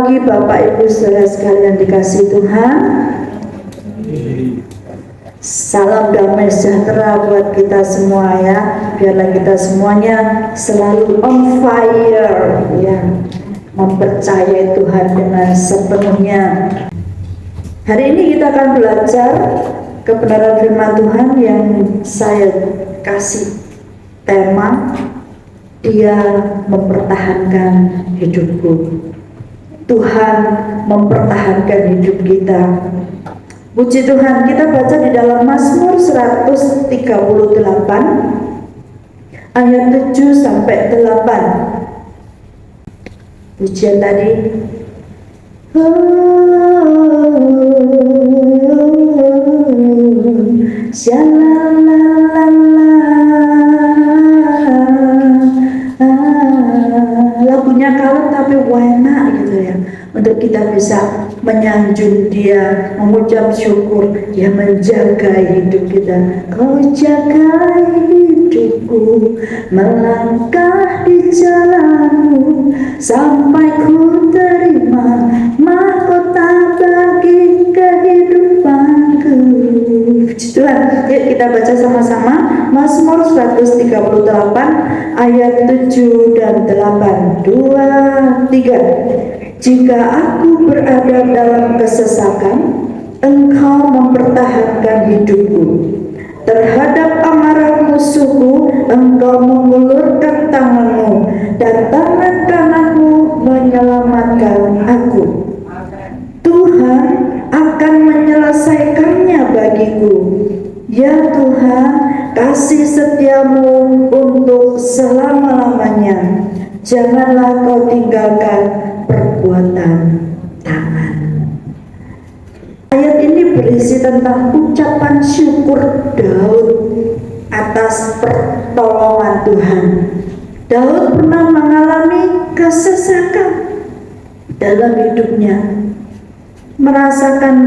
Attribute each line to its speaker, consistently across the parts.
Speaker 1: pagi Bapak Ibu saudara sekalian dikasihi Tuhan. Salam damai sejahtera buat kita semua ya. Biarlah kita semuanya selalu on fire ya, mempercayai Tuhan dengan sepenuhnya. Hari ini kita akan belajar kebenaran firman Tuhan yang saya kasih tema, Dia mempertahankan hidupku. Tuhan mempertahankan hidup kita. Puji Tuhan, kita baca di dalam Mazmur 138 ayat 7 sampai 8. Pujian tadi. Lagunya kalem tapi enak gitu ya, untuk kita bisa menyanjung Dia, mengucap syukur. Dia menjaga hidup kita. Kau jaga hidupku, melangkah di jalanmu, sampai ku terima mahkota bagi kehidupanku. Puji Tuhan. Yuk kita baca sama-sama Mazmur 138 ayat 7 dan 8. 2, 3. Jika aku berada dalam kesesakan, Engkau mempertahankan hidupku. Terhadap amarah musuhku, Engkau mengulurkan tanganmu, dan tangan kananmu menyelamatkan aku. Tuhan akan menyelesaikannya bagiku. Ya Tuhan, kasih setiamu untuk selama-lamanya. Janganlah kau tinggalkan perbuatan tangan. Ayat ini berisi tentang ucapan syukur Daud atas pertolongan Tuhan. Daud pernah mengalami kesesakan dalam hidupnya, merasakan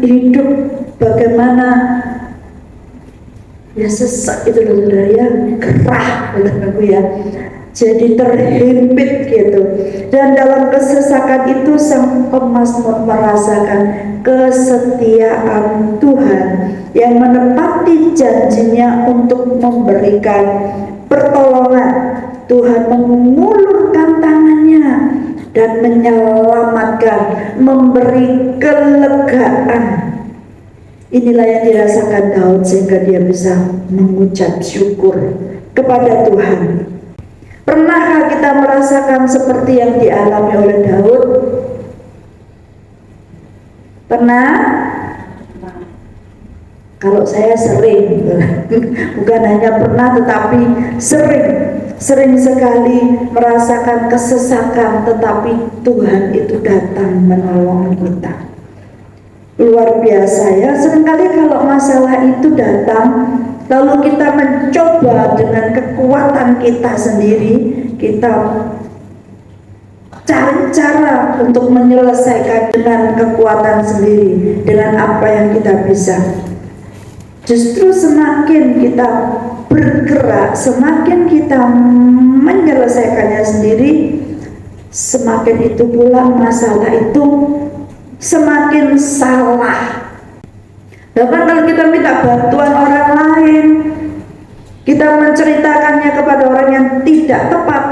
Speaker 1: hidup bagaimana ya sesak itu loh saudara ya, gerah aku ya, jadi terhimpit gitu. Dan dalam kesesakan itu sang pemazmur merasakan kesetiaan Tuhan yang menepati janjinya untuk memberikan pertolongan. Tuhan mengulurkan tangannya dan menyelamatkan, memberi kelegaan. Inilah yang dirasakan Daud sehingga dia bisa mengucap syukur kepada Tuhan. Pernahkah kita merasakan seperti yang dialami oleh Daud? Pernah? Kalau saya sering, bukan hanya pernah tetapi sering sekali merasakan kesesakan, tetapi Tuhan itu datang menolong kita. Luar biasa ya, seringkali kalau masalah itu datang, lalu kita mencoba dengan kekuatan kita sendiri, kita cari cara untuk menyelesaikan dengan kekuatan sendiri, dengan apa yang kita bisa. Justru semakin kita bergerak, semakin kita menyelesaikannya sendiri, semakin itu pula masalah itu semakin salah. Bahkan kalau kita minta bantuan orang lain, kita menceritakannya kepada orang yang tidak tepat,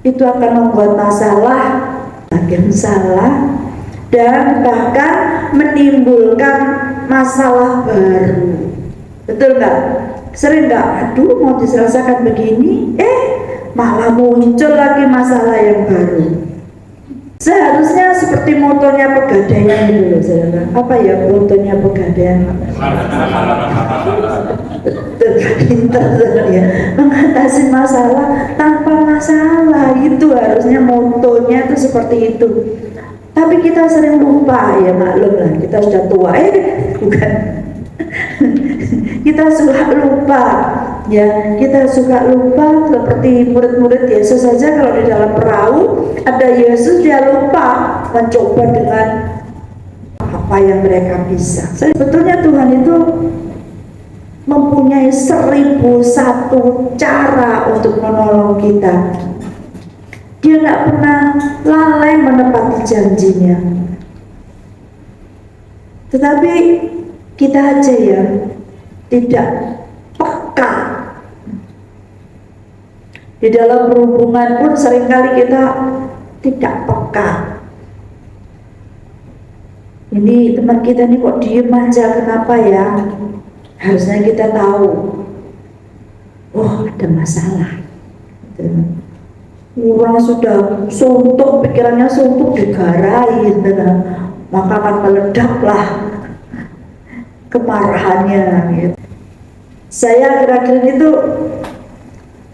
Speaker 1: itu akan membuat masalah makin salah, dan bahkan menimbulkan masalah baru. Betul nggak? Sering nggak? Aduh, mau diselesaikan begini, malah muncul lagi masalah yang baru. Seharusnya seperti motonya Pegadaian dulu, saudara. Apa ya motonya Pegadaian? Pintar ya, mengatasi masalah tanpa masalah. Itu harusnya motonya itu seperti itu. Tapi kita sering lupa, ya maklum lah, kita sudah tua. Bukan. Kita suka lupa, ya kita suka lupa seperti murid-murid Yesus saja. Kalau di dalam perahu ada Yesus, dia lupa mencoba dengan apa yang mereka bisa. Sebetulnya Tuhan itu mempunyai 1001 cara untuk menolong kita. Dia tidak pernah lalai menepati janjinya. Tetapi kita aja ya tidak peka. Di dalam berhubungan pun seringkali kita tidak peka. Ini teman kita nih kok diem aja, kenapa ya? Harusnya kita tahu, oh ada masalah. Orang sudah suntuk, pikirannya suntuk, digarain, maka akan meledaklah kemarahannya. Gitu. Saya akhir-akhir itu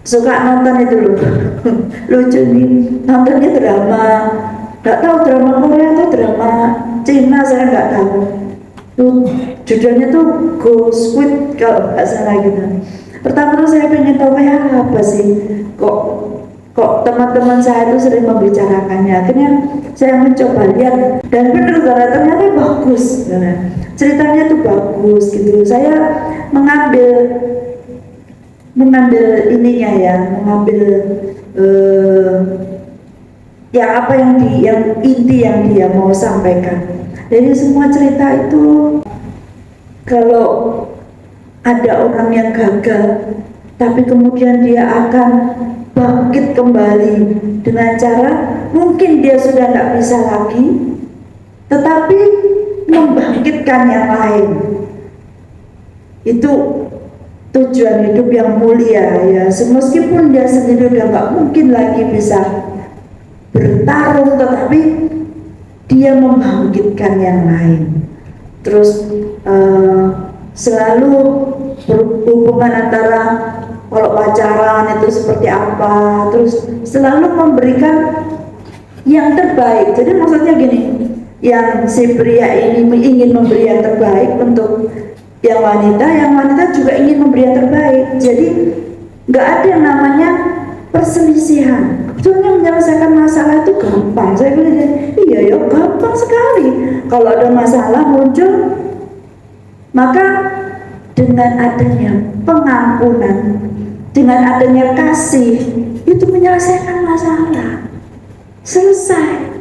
Speaker 1: suka nonton itu loh, lucu nih, nontonnya drama, nggak tahu drama Korea atau drama Cina, saya nggak tahu. Judulnya tuh Go Squid kalau nggak salah gitu. Pertama tuh saya pengen tahu kayak apa sih, kok teman-teman saya itu sering membicarakannya. Akhirnya saya mencoba lihat dan benar ternyata bagus, ceritanya tuh bagus gitu. Saya mengambil ininya ya, mengambil ya apa yang inti yang dia mau sampaikan. Dari semua cerita itu, kalau ada orang yang gagal, tapi kemudian dia akan bangkit kembali dengan cara mungkin dia sudah tidak bisa lagi, tetapi membangkitkan yang lain. Itu tujuan hidup yang mulia ya. Meskipun dia sendiri udah nggak mungkin lagi bisa bertarung, tetapi dia membangkitkan yang lain. Terus selalu berhubungan antara kalau pacaran itu seperti apa, terus selalu memberikan yang terbaik. Jadi maksudnya gini, yang si pria ini ingin memberi yang terbaik untuk yang wanita juga ingin memberi yang terbaik. Jadi nggak ada yang namanya perselisihan. Sebetulnya menyelesaikan masalah itu gampang. Saya bilang, iya ya gampang sekali. Kalau ada masalah muncul, maka dengan adanya pengampunan, dengan adanya kasih, itu menyelesaikan masalah. Selesai.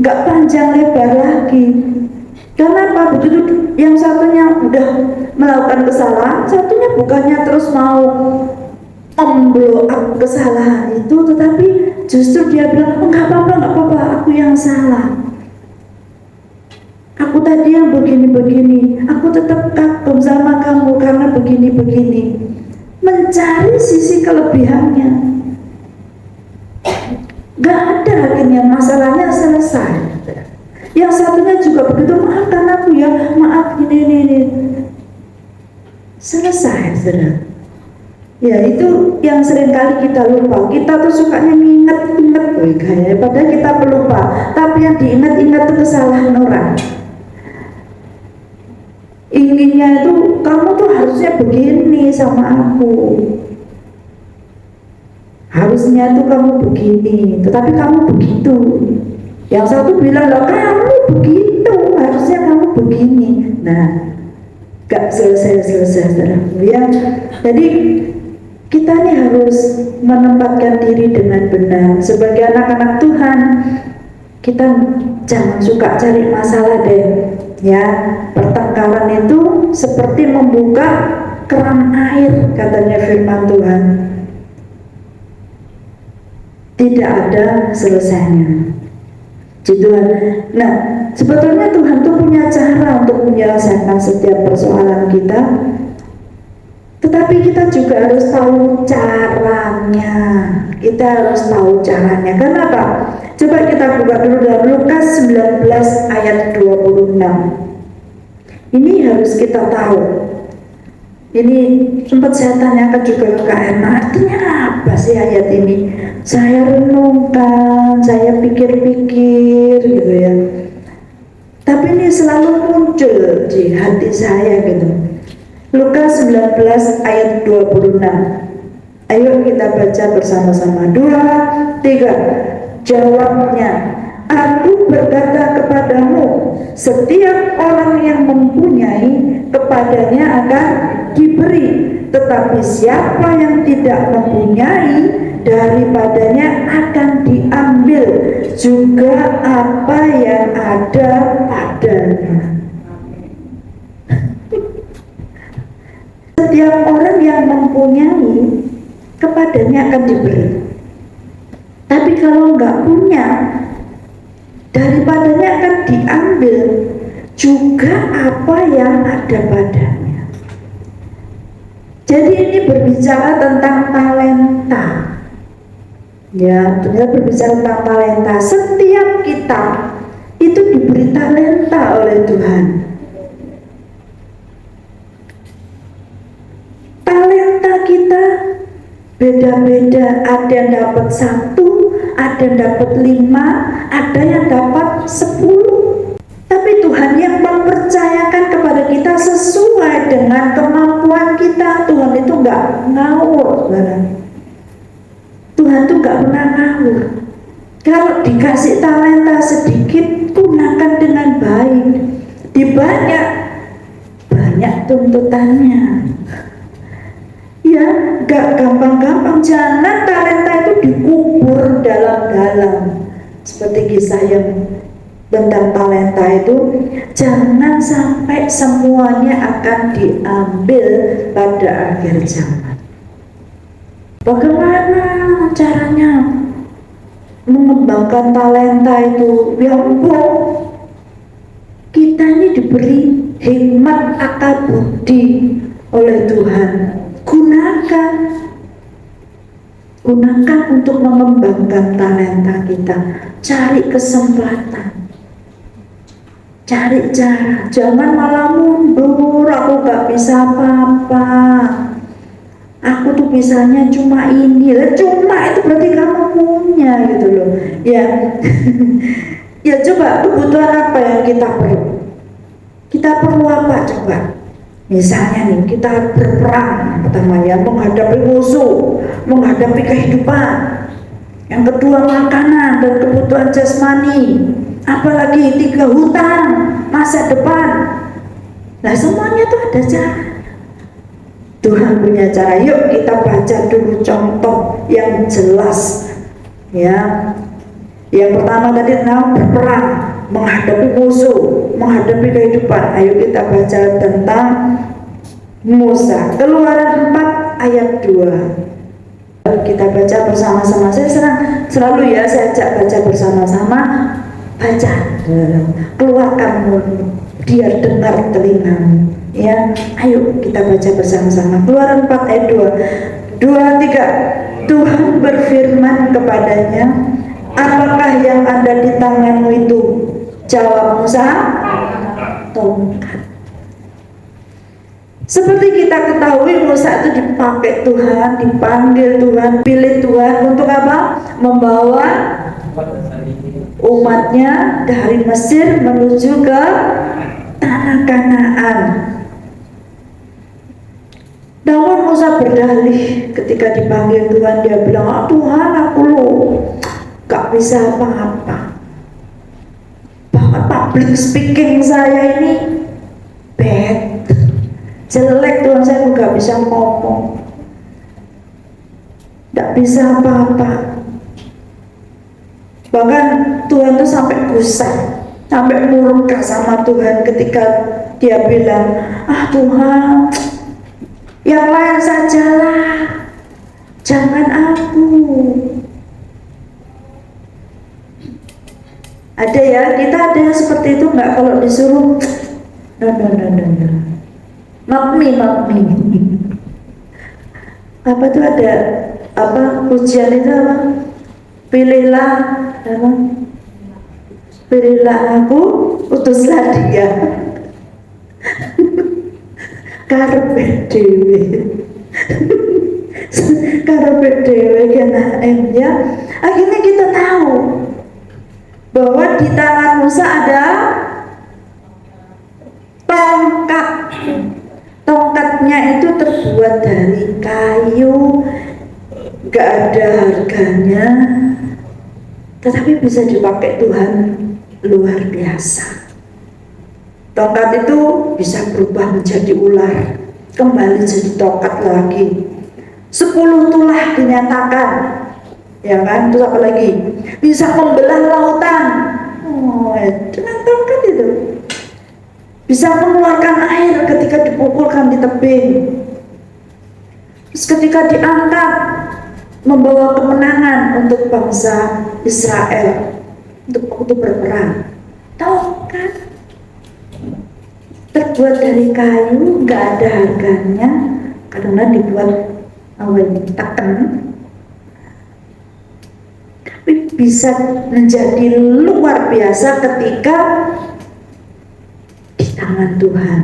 Speaker 1: Nggak panjang lebar lagi. Kenapa? Begitu yang satunya udah melakukan kesalahan, satunya bukannya terus mau blow up kesalahan itu, tetapi justru dia bilang, nggak apa-apa, aku yang salah. Aku tadi yang begini-begini, aku tetap kagum sama kamu karena begini-begini. Mencari sisi kelebihannya. Gak ada akhirnya masalahnya selesai. Yang satunya juga begitu, maafkan aku ya, maaf ini. Selesai, saudara. Ya itu yang seringkali kita lupa. Kita tuh sukanya ingat-ingat, padahal kita pelupa. Tapi yang diingat-ingat itu kesalahan orang. Inginnya itu kamu tuh harusnya begini sama aku. Harusnya tuh kamu begini, tetapi kamu begitu. Yang satu bilang, loh kamu begitu, harusnya kamu begini. Nah, gak selesai ya. Jadi kita nih harus menempatkan diri dengan benar. Sebagai anak-anak Tuhan, kita jangan suka cari masalah deh. Ya, pertengkaran itu seperti membuka keran air, katanya firman Tuhan. Tidak ada selesainya. Tuhan. Nah, sebetulnya Tuhan tuh punya cara untuk menyelesaikan setiap persoalan kita. Tetapi kita juga harus tahu caranya. Kita harus tahu caranya. Kenapa? Coba kita buka dulu dalam Lukas 19 ayat 26. Ini harus kita tahu. Ini sempat saya tanyakan juga ke Kak Erna, artinya apa sih ayat ini? Saya renungkan, saya pikir-pikir gitu ya. Tapi ini selalu muncul di hati saya gitu. Lukas 19 ayat 26. Ayo kita baca bersama-sama. 2, 3. Jawabnya, aku berkata kepadamu, setiap orang yang mempunyai kepadanya akan diberi, tetapi siapa yang tidak mempunyai daripadanya akan diambil juga apa yang ada padanya. Setiap orang yang mempunyai, kepadanya akan diberi. Tapi kalau nggak punya, daripadanya akan diambil juga apa yang ada padanya. Jadi ini berbicara tentang talenta. Ya, ternyata berbicara tentang talenta. Setiap kita itu diberi talenta oleh Tuhan. Talenta kita beda-beda. Ada yang dapat 1, ada yang dapat 5, ada yang dapat 10. Tapi Tuhan yang mempercayakan kepada kita sesuai dengan kemampuan kita. Tuhan itu nggak ngawur, Tuhan itu nggak pernah ngawur. Kalau dikasih talenta sedikit, gunakan dengan baik. Di banyak tuntutannya. Ya, nggak gampang-gampang. Jangan talenta itu dikubur dalam-dalam. Seperti kisah yang tentang talenta itu, jangan sampai semuanya akan diambil pada akhir zaman. Bagaimana caranya mengembangkan talenta itu? Ya ampun, kita ini diberi hikmat akal budi oleh Tuhan. Gunakan untuk mengembangkan talenta kita. Cari kesempatan, cari cara. Jangan malah mundur, aku gak bisa apa-apa, aku tuh bisanya cuma ini. Cuma itu berarti kamu punya gitu loh. Ya ya coba, kebutuhan apa yang kita perlu? Kita perlu apa coba? Misalnya nih, kita berperang pertama ya, menghadapi musuh, menghadapi kehidupan. Yang kedua makanan dan kebutuhan jasmani. Apalagi 3 hutang, masa depan. Nah semuanya tuh ada cara. Tuhan punya cara. Yuk kita baca dulu contoh yang jelas. Ya, yang pertama tadi tentang berperang, menghadapi musuh, menghadapi kehidupan. Ayo kita baca tentang Musa. Keluaran 4 ayat 2. Kita baca bersama-sama. Saya selalu ya, saya ajak baca bersama-sama. Baca, keluarkan mulut, dia dengar telingamu. Ya, ayo kita baca bersama-sama. Keluaran 4 ayat 2. 2, 3. Tuhan berfirman kepadanya, apakah yang ada di tanganmu itu? Jawab Musa, tongkat. Seperti kita ketahui, Musa itu dipakai Tuhan, dipanggil Tuhan, pilih Tuhan untuk apa? Membawa umatnya dari Mesir menuju ke tanah Kanaan. Namun Musa berdalih ketika dipanggil Tuhan. Dia bilang, Tuhan, aku loh gak bisa apa-apa. Bahkan public speaking saya ini bad, jelek. Tuhan, saya juga bisa ngomong, gak bisa apa-apa. Bahkan Tuhan tuh sampai gusar, sampai murka sama Tuhan ketika dia bilang, Tuhan, yang lain sajalah, jangan aku. Ada ya, kita ada yang seperti itu nggak? Kalau disuruh, no. Makmi. Apa tuh ada apa ujian itu apa? Pilihlah apa? Pilihlah aku, utuslah dia. Karepe dhewe. Karepe dhewe ya. Akhirnya kita tahu bahwa di tangan Musa ada tongkat. Tongkatnya itu terbuat dari kayu, gak ada harganya, tetapi bisa dipakai Tuhan luar biasa. Tongkat itu bisa berubah menjadi ular, kembali jadi tongkat lagi. 10 tulah dinyatakan ya kan? Terus apa lagi? Bisa membelah lautan. Oh, dengan tongkat itu. Bisa mengeluarkan air ketika dipukulkan di tebing. Terus ketika diangkat, membawa kemenangan untuk bangsa Israel untuk berperang. Tongkat terbuat dari kayu, nggak ada harganya karena dibuat tekan, tapi bisa menjadi luar biasa ketika di tangan Tuhan.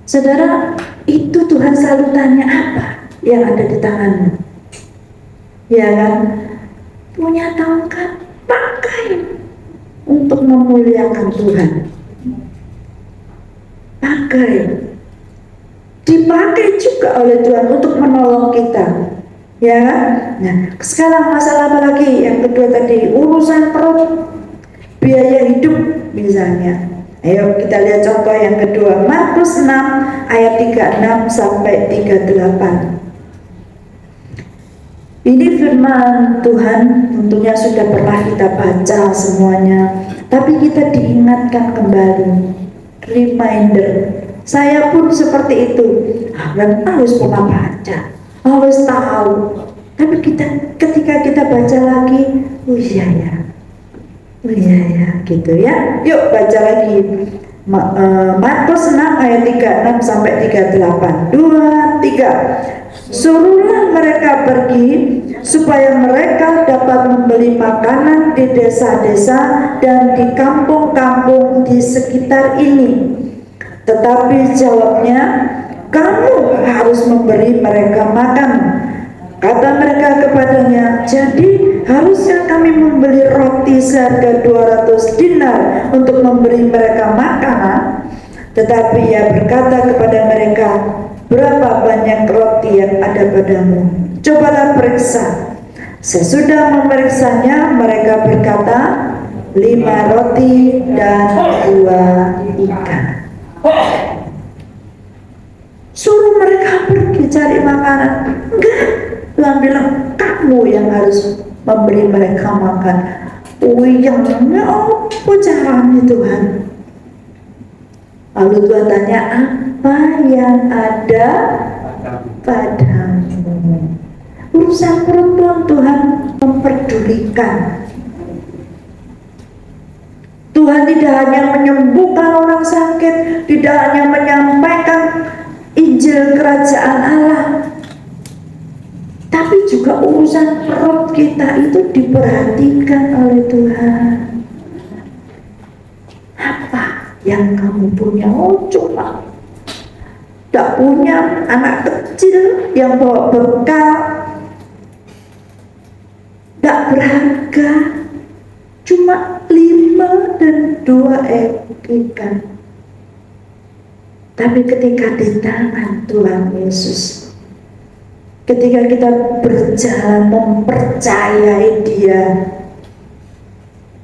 Speaker 1: Saudara, itu Tuhan selalu tanya, apa yang ada di tanganmu? Ya kan? Punya tongkat, pakai untuk memuliakan Tuhan. Pakai, dipakai juga oleh Tuhan untuk menolong kita, ya. Nah, sekarang masalah apa lagi? Yang kedua tadi, urusan perut, biaya hidup misalnya. Ayo kita lihat contoh yang kedua, Markus 6 ayat 36 sampai 38. Ini firman Tuhan, tentunya sudah pernah kita baca semuanya, tapi kita diingatkan kembali, reminder. Saya pun seperti itu, harus pernah baca, harus tahu. Tapi ketika kita baca lagi, oh iya ya, gitu ya. Yuk baca lagi. Markus 6 ayat 36 sampai 38. 2, 3. Suruhlah mereka pergi supaya mereka dapat membeli makanan di desa-desa dan di kampung-kampung di sekitar ini. Tetapi jawabnya, kamu harus memberi mereka makan. Kata mereka kepadanya, jadi haruskah kami membeli roti seharga 200 dinar untuk memberi mereka makanan? Tetapi ia berkata kepada mereka, berapa banyak roti yang ada padamu? Cobalah periksa. Sesudah memeriksanya, mereka berkata, 5 roti dan 2 ikan. Suruh mereka pergi cari makanan. Enggak, Tuhan bilang, kamu yang harus memberi mereka makan. Uyangnya apa caranya Tuhan? Lalu Tuhan tanya, apa yang ada padamu? Urusan perut pun Tuhan memperdulikan. Tuhan tidak hanya menyembuhkan orang sakit, tidak hanya menyampaikan Injil Kerajaan Allah, tapi juga urusan perut kita itu diperhatikan oleh Tuhan. Apa yang kamu punya? Oh, cuma tak punya anak kecil yang bawa bekal, tak berharga, cuma 5 dan 2 ikan. Tapi ketika di tangan Tuhan Yesus, ketika kita berjalan mempercayai Dia,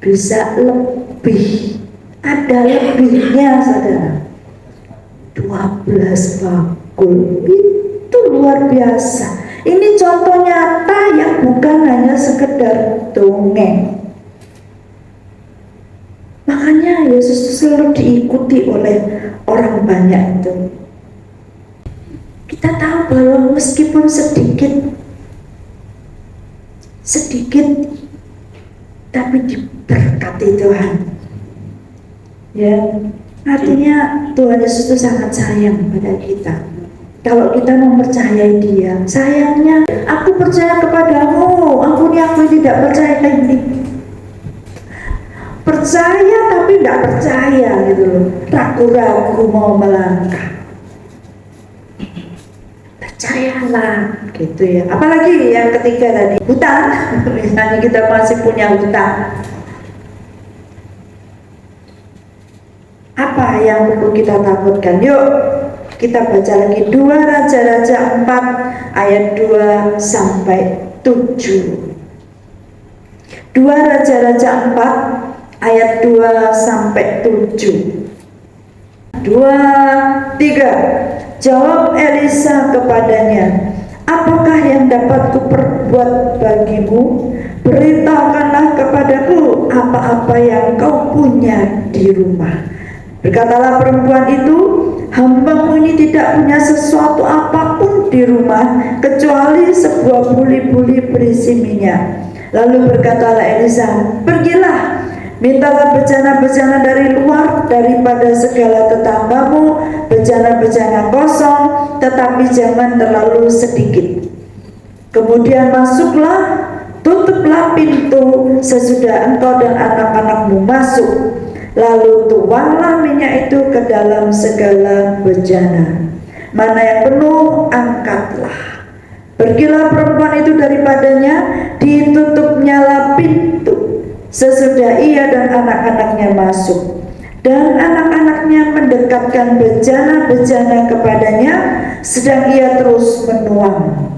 Speaker 1: bisa lebih, ada lebihnya saudara. 12 bakul, itu luar biasa. Ini contoh nyata yang bukan hanya sekedar dongeng. Makanya Yesus selalu diikuti oleh orang banyak itu. Kita tahu bahwa meskipun sedikit, tapi diberkati Tuhan. Ya, artinya Tuhan Yesus itu sangat sayang pada kita. Kalau kita mempercayai Dia, sayangnya, aku percaya kepadamu, ampuni aku tidak percaya ini. Percaya tapi tidak percaya gitu loh, ragu-ragu mau melangkah. Percayalah gitu ya. Apalagi yang ketiga tadi, hutang. Misalnya kita masih punya hutang, apa yang perlu kita takutkan? Yuk kita baca lagi 2 Raja-Raja 4 ayat 2 sampai 7. 2 Raja-Raja 4 ayat 2 sampai 7. 2, 3. Jawab Elisa kepadanya, apakah yang dapat kuperbuat bagimu? Beritahukanlah kepadaku apa-apa yang kau punya di rumah. Berkatalah perempuan itu, hambamu ini tidak punya sesuatu apapun di rumah kecuali sebuah buli-buli berisi minyak. Lalu berkatalah Elisa, pergilah, mintalah bejana-bejana dari luar daripada segala tetanggamu, bejana-bejana kosong, tetapi jangan terlalu sedikit. Kemudian masuklah, tutuplah pintu sesudah engkau dan anak-anakmu masuk. Lalu tuanglah minyak itu ke dalam segala bejana. Mana yang penuh, angkatlah. Pergilah perempuan itu daripadanya, ditutupnyalah pintu sesudah ia dan anak-anaknya masuk. Dan anak-anaknya mendekatkan bejana-bejana kepadanya, sedang ia terus menuang.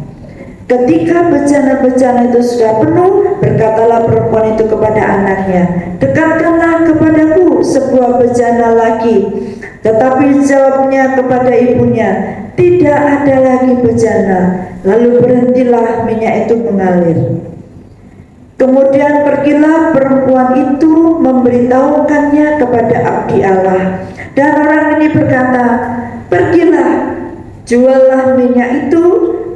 Speaker 1: Ketika bejana-bejana itu sudah penuh, berkatalah perempuan itu kepada anaknya, dekatkanlah kepadaku sebuah bejana lagi. Tetapi jawabnya kepada ibunya, tidak ada lagi bejana. Lalu berhentilah minyak itu mengalir. Kemudian pergilah perempuan itu memberitahukannya kepada abdi Allah. Dan orang ini berkata, pergilah, juallah minyak itu,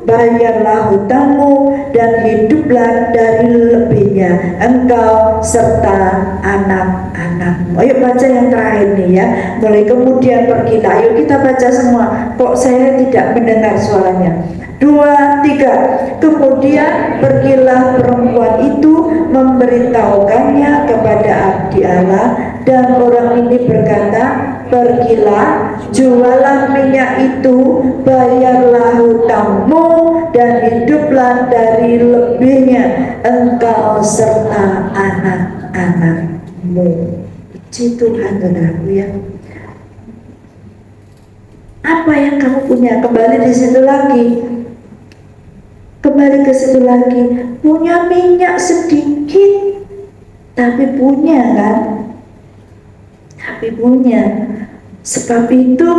Speaker 1: bayarlah hutangmu, dan hiduplah dari lebihnya engkau serta anak-anakmu. Ayo baca yang terakhir nih ya. Mulai kemudian pergilah. Ayo kita baca semua. Kok saya tidak mendengar suaranya? 2, 3. Kemudian pergilah perempuan itu memberitahukannya kepada abdi Allah, dan orang ini berkata, pergilah, jualah minyak itu, bayarlah hutangmu, dan hiduplah dari lebihnya engkau serta anak-anakmu. Puji Tuhan, saudaraku ya. Apa yang kamu punya? Kembali di situ lagi. Kembali ke situ lagi. Punya minyak sedikit, tapi punya kan? Tapi punya. Sebab itu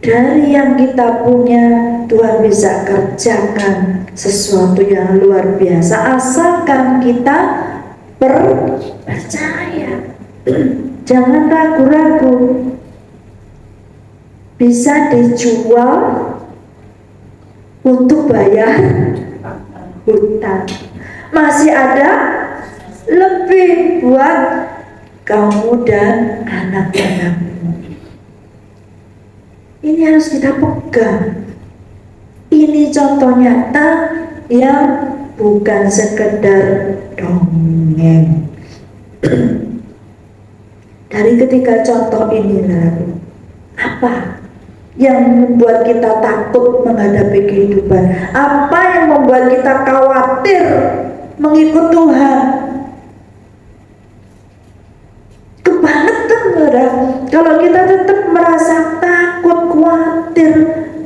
Speaker 1: dari yang kita punya, Tuhan bisa kerjakan sesuatu yang luar biasa, asalkan kita percaya. Jangan ragu-ragu. Bisa dijual untuk bayar hutang. Masih ada lebih buat kamu dan anak-anakmu. Ini harus kita pegang. Ini contoh nyata yang bukan sekedar dongeng. Dari ketiga contoh ini, apa yang membuat kita takut menghadapi kehidupan? Apa yang membuat kita khawatir mengikut Tuhan? Kebangetan, saudara. Kalau kita tetap merasa takut, khawatir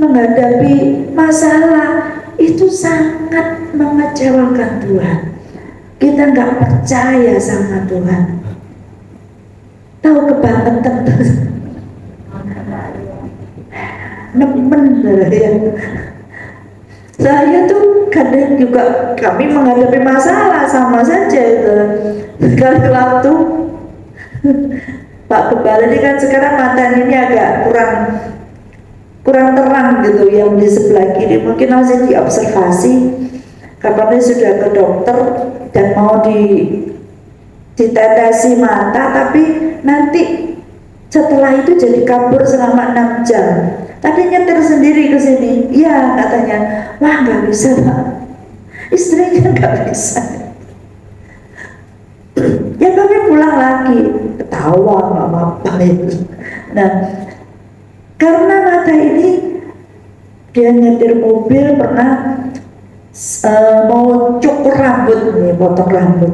Speaker 1: menghadapi masalah, itu sangat mengecewakan Tuhan. Kita nggak percaya sama Tuhan. Tahu kebangetan tuh. Nemen ya. Saya tuh kadang juga, kami menghadapi masalah sama saja itu. Sekali waktu Pak Kepala ini kan sekarang matanya ini agak kurang terang gitu, yang di sebelah kiri mungkin masih diobservasi. Kabarnya sudah ke dokter dan mau ditetesi mata, tapi nanti setelah itu jadi kabur selama 6 jam. Tadi nyetir sendiri ke sini, iya katanya, wah nggak bisa Pak, istrinya nggak bisa. Ya kami pulang lagi, ketawa nggak apa-apa itu. Nah, karena mata ini dia nyetir mobil pernah mau cukur rambut nih, potong rambut.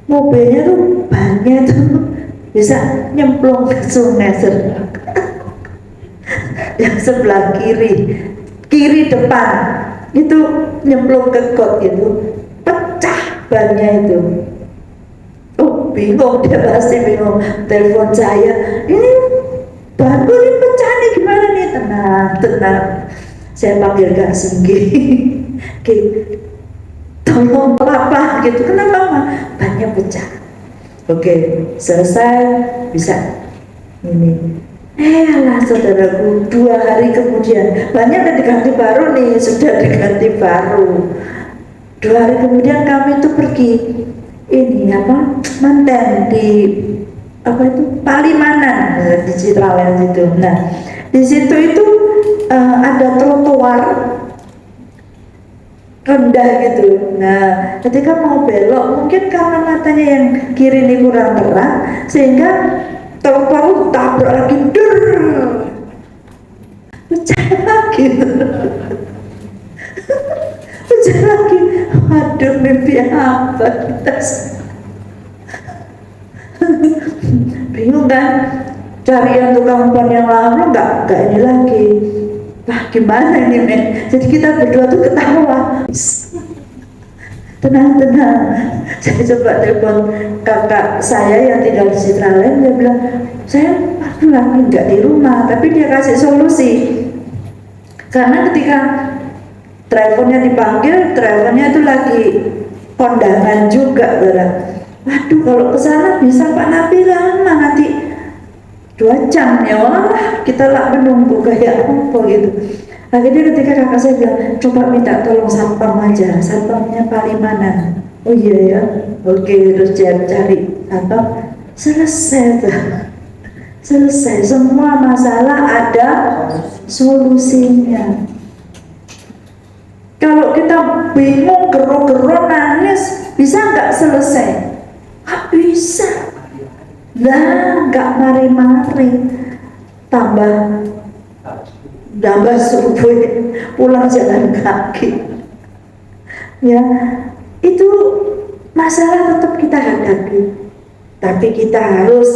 Speaker 1: Mobilnya tuh bannya tuh bisa nyemplung ke sungai. Yang sebelah kiri depan itu nyemplung ke got itu, pecah bannya itu. Oh bingung, dia pasti bingung, telepon saya, ini banku ini pecah gimana nih, tenang, saya panggil Kak Singgi, tolong papa gitu, kenapa Ma? Bannya pecah. Oke, selesai, bisa ini. Alah saudaraku, 2 hari kemudian banyak udah diganti baru nih, sudah diganti baru. 2 hari kemudian kami tuh pergi ini manten di Palimanan di Citraland itu. Nah di situ itu ada trotoar rendah gitu. Nah ketika mau belok, mungkin karena matanya yang kiri ini kurang terang sehingga trotoar tabrak lagi, pecah lagi. Pecah lagi. Waduh, mimpi apa kita? Bingung kan? Cari yang tukang ban yang lama nggak ini lagi. Wah gimana ini men? Jadi kita berdua tuh ketawa. Tenang. Saya coba telepon kakak saya yang tinggal di Citraland. Dia bilang, saya lagi nggak di rumah, tapi dia kasih solusi. Karena ketika drivernya dipanggil, drivernya itu lagi kondangan juga, waduh kalau kesana bisa Pak Nabi lama, nanti 2 jam ya, wah kita lah menunggu kayak apa gitu. Akhirnya ketika kakak saya bilang, coba minta tolong satpam aja, satpamnya Palimanan. Oh iya ya, oke, terus dia cari satpam, selesai, semua masalah ada solusinya. Kalau kita bingung, geru-geru, nangis, bisa nggak selesai? Nggak bisa. Nah, nggak mari-mari. Tambah subuh, pulang jalan kaki. Ya, itu masalah tetap kita hadapi. Tapi kita harus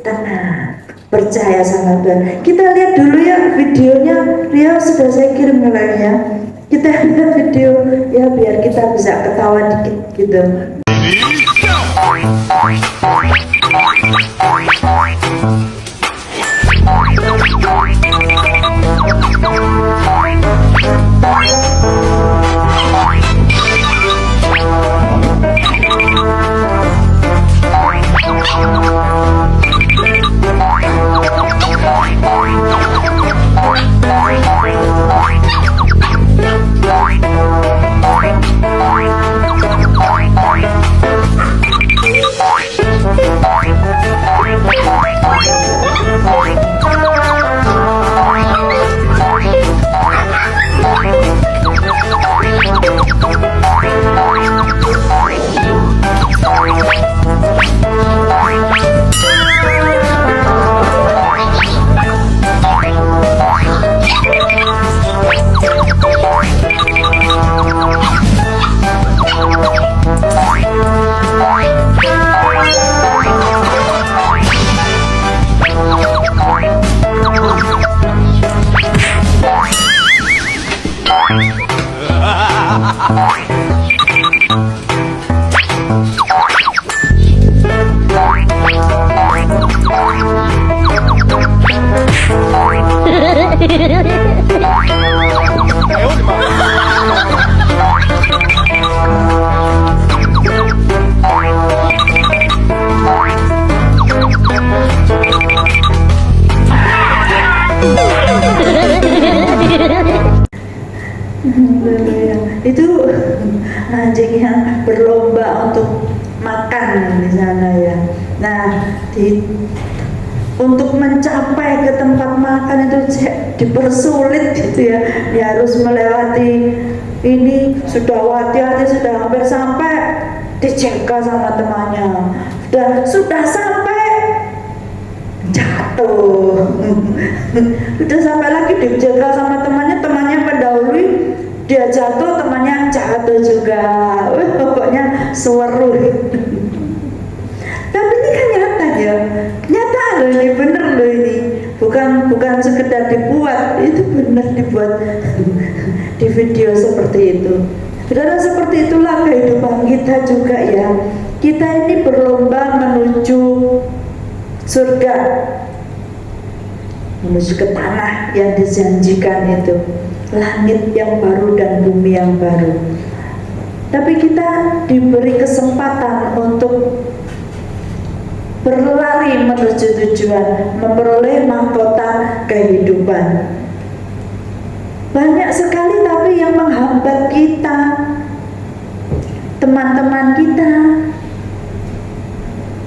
Speaker 1: tenang, percaya sama Tuhan. Kita lihat dulu ya videonya, Ria sudah saya kirim ya. Kita lihat video ya biar kita bisa ketawa dikit gitu. Itu anjing yang berlomba untuk makan di sana ya. Nah, untuk mencapai ke tempat makan itu dipersulit gitu ya. Dia harus melewati ini, sudah hati-hati, sudah hampir sampai, dicekel sama temannya. Sudah sampai, jatuh. Sudah sampai lagi dicekel sama temannya mendahului, dia jatuh, temannya jatuh juga. Pokoknya seru. Tapi ini kan nyata ya, nyata loh ini, bener loh ini, bukan sekedar dibuat, itu bener dibuat di video seperti itu. Saudara, seperti itulah kehidupan kita juga ya. Kita ini berlomba menuju surga. menuju ke tanah yang dijanjikan itu, langit yang baru dan bumi yang baru. Tapi kita diberi kesempatan untuk berlari menuju tujuan, memperoleh mahkota kehidupan. Banyak sekali tapi yang menghambat kita, teman-teman kita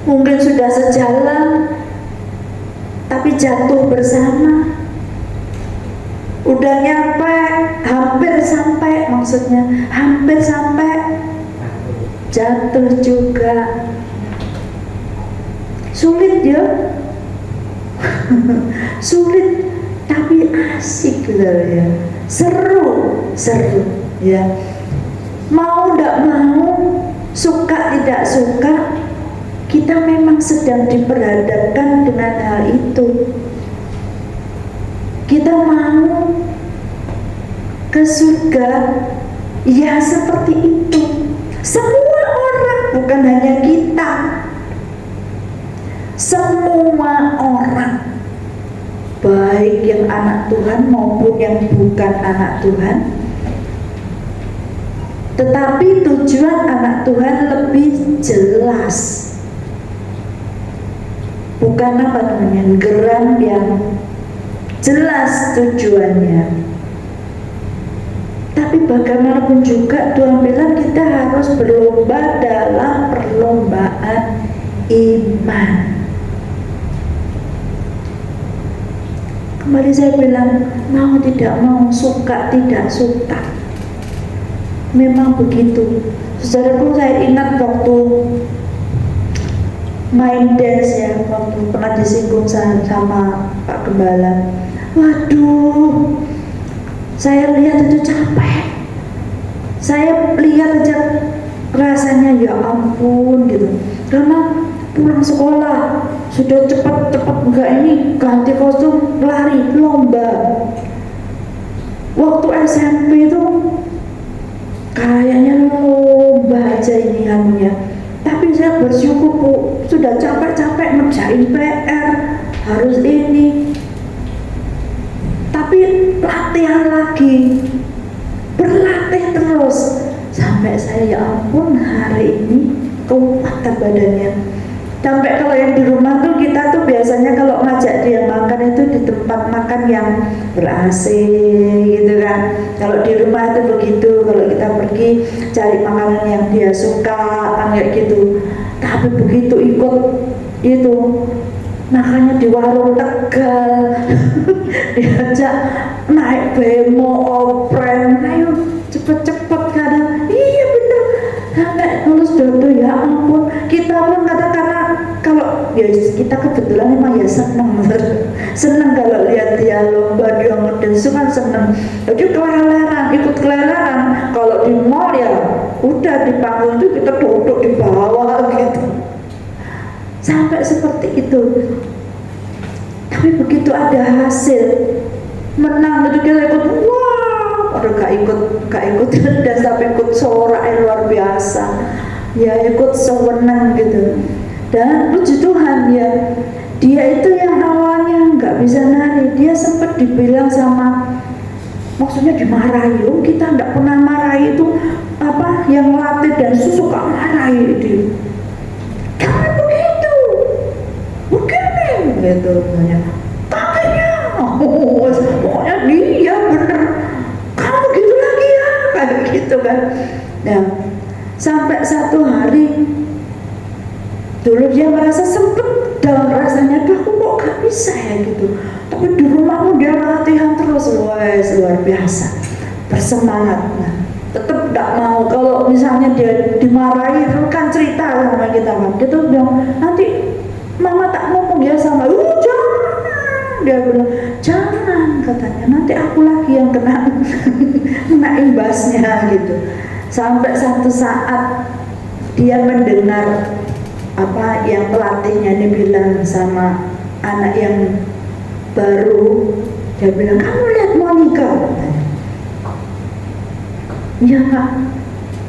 Speaker 1: mungkin sudah sejalan tapi jatuh bersama. Udah nyampe, hampir sampai, maksudnya hampir sampai, jatuh juga. Sulit ya. Sulit tapi asik gitu ya. Seru ya. Mau tidak mau, suka tidak suka, kita memang sedang diperhadapkan dengan hal itu. Kita mau ke surga, ya seperti itu. Semua orang, bukan hanya kita, semua orang, baik yang anak Tuhan maupun yang bukan anak Tuhan. Tetapi tujuan anak Tuhan lebih jelas, bukan geran yang jelas tujuannya. Tapi bagaimanapun juga Tuhan bilang kita harus berlomba dalam perlombaan iman. Kembali saya bilang, mau tidak mau, suka tidak suka, memang begitu. Saudaraku, saya ingat waktu main dance ya, waktu pernah disinggung sama Pak Gembala. Waduh, saya lihat itu capek. Saya lihat aja rasanya ya ampun gitu. Karena pulang sekolah sudah cepat-cepat, enggak ini ganti kostum, lari, lomba. Waktu SMP itu kayaknya lomba aja ini anunya. Tapi saya bersyukur Bu, sudah capek-capek ngerjain PR, harus ini. Tapi latihan lagi, berlatih terus sampai saya ya ampun hari ini kuat badannya. Sampai kalau yang di rumah tuh kita tuh biasanya kalau ngajak dia makan itu di tempat makan yang ber-AC gitu kan. Kalau di rumah itu begitu, kalau kita pergi cari makanan yang dia suka kan kayak gitu. Tapi begitu ikut itu makanya di warung Tegal diajak naik bemo, opren, ayo cepet-cepet kadang, iya bener sampai lulus dodo ya ampun. Kita pun kadang-kadang kalau ya kita kebetulan emang ya seneng kalau lihat dia lomba, dia ngedance kan seneng. Jadi keleleran, ikut keleleran. Kalau di mall ya udah di panggung itu kita duduk di bawah gitu. Sampai seperti itu. Tapi begitu ada hasil menang itu kita ikut, wah, udah gak ikut dan sampai ikut sorak yang luar biasa. Ya ikut sewenang gitu. Dan puji Tuhan ya, dia itu yang awalnya nggak bisa nari, dia sempat dibilang sama, maksudnya dimarahi. Oh kita nggak pernah marahi itu apa yang latih dan suka marahi dia. Jangan begitu, begini gitu katanya. Kakinya, pokoknya dia bener. Kamu gitu lagi ya, kayak gitu kan. Nah, sampai satu hari dulu dia merasa sempet dalam rasanya, aduh aku kok gak bisa ya gitu. Tapi di rumahmu dia latihan terus, luar biasa, bersemangat. Nah, tetap gak mau kalau misalnya dia dimarahi, kan cerita sama kita kan, dia tuh bilang nanti mama tak ngomong ya sama, jangan, dia bilang jangan katanya, nanti aku lagi yang kena kena imbasnya gitu. Sampai satu saat dia mendengar apa yang pelatihnya ini bilang sama anak yang baru, dia bilang kamu lihat Monica katanya. Ya kak,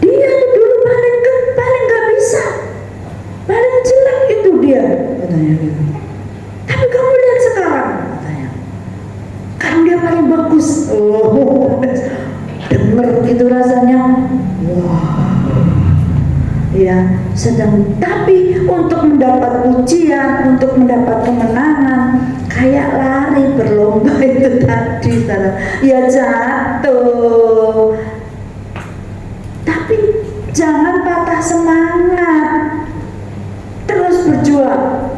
Speaker 1: dia tuh dulu paling gak bisa, paling jelek itu dia katanya gitu. Tapi kamu lihat sekarang katanya, ya sedang, tapi untuk mendapat pujian, untuk mendapat kemenangan, kayak lari berlomba itu tadi, ya jatuh, tapi jangan patah semangat, terus berjuang.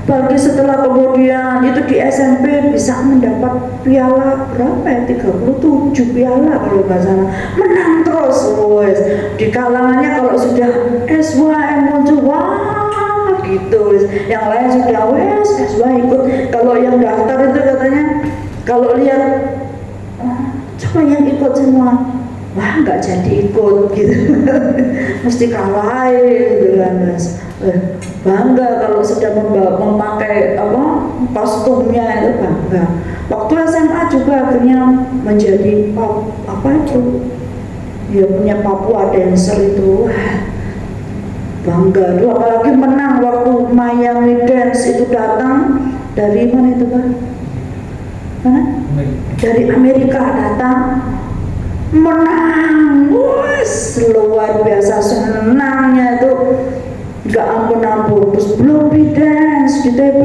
Speaker 1: Bagi setelah kemudian itu di SMP bisa mendapat piala berapa ya, 37 piala kalau nggak salah, menang terus wes. Di kalangannya kalau sudah SYM muncul, wah gitu wes. Yang lain sudah wes SY ikut. Kalau yang daftar itu katanya kalau lihat coba yang ikut semua, wah nggak jadi ikut gitu. Mesti kalah gitu kan mas. Bangga kalau sudah memakai kostumnya itu bangga. Waktu SMA juga akhirnya menjadi ya punya Papua dancer itu, bangga. Apalagi menang waktu Miami Dance itu datang dari mana itu kan? Mana? Dari Amerika datang, menang, wes luar biasa senangnya itu. Gak ampun-ampun, terus Blobby Dance di TP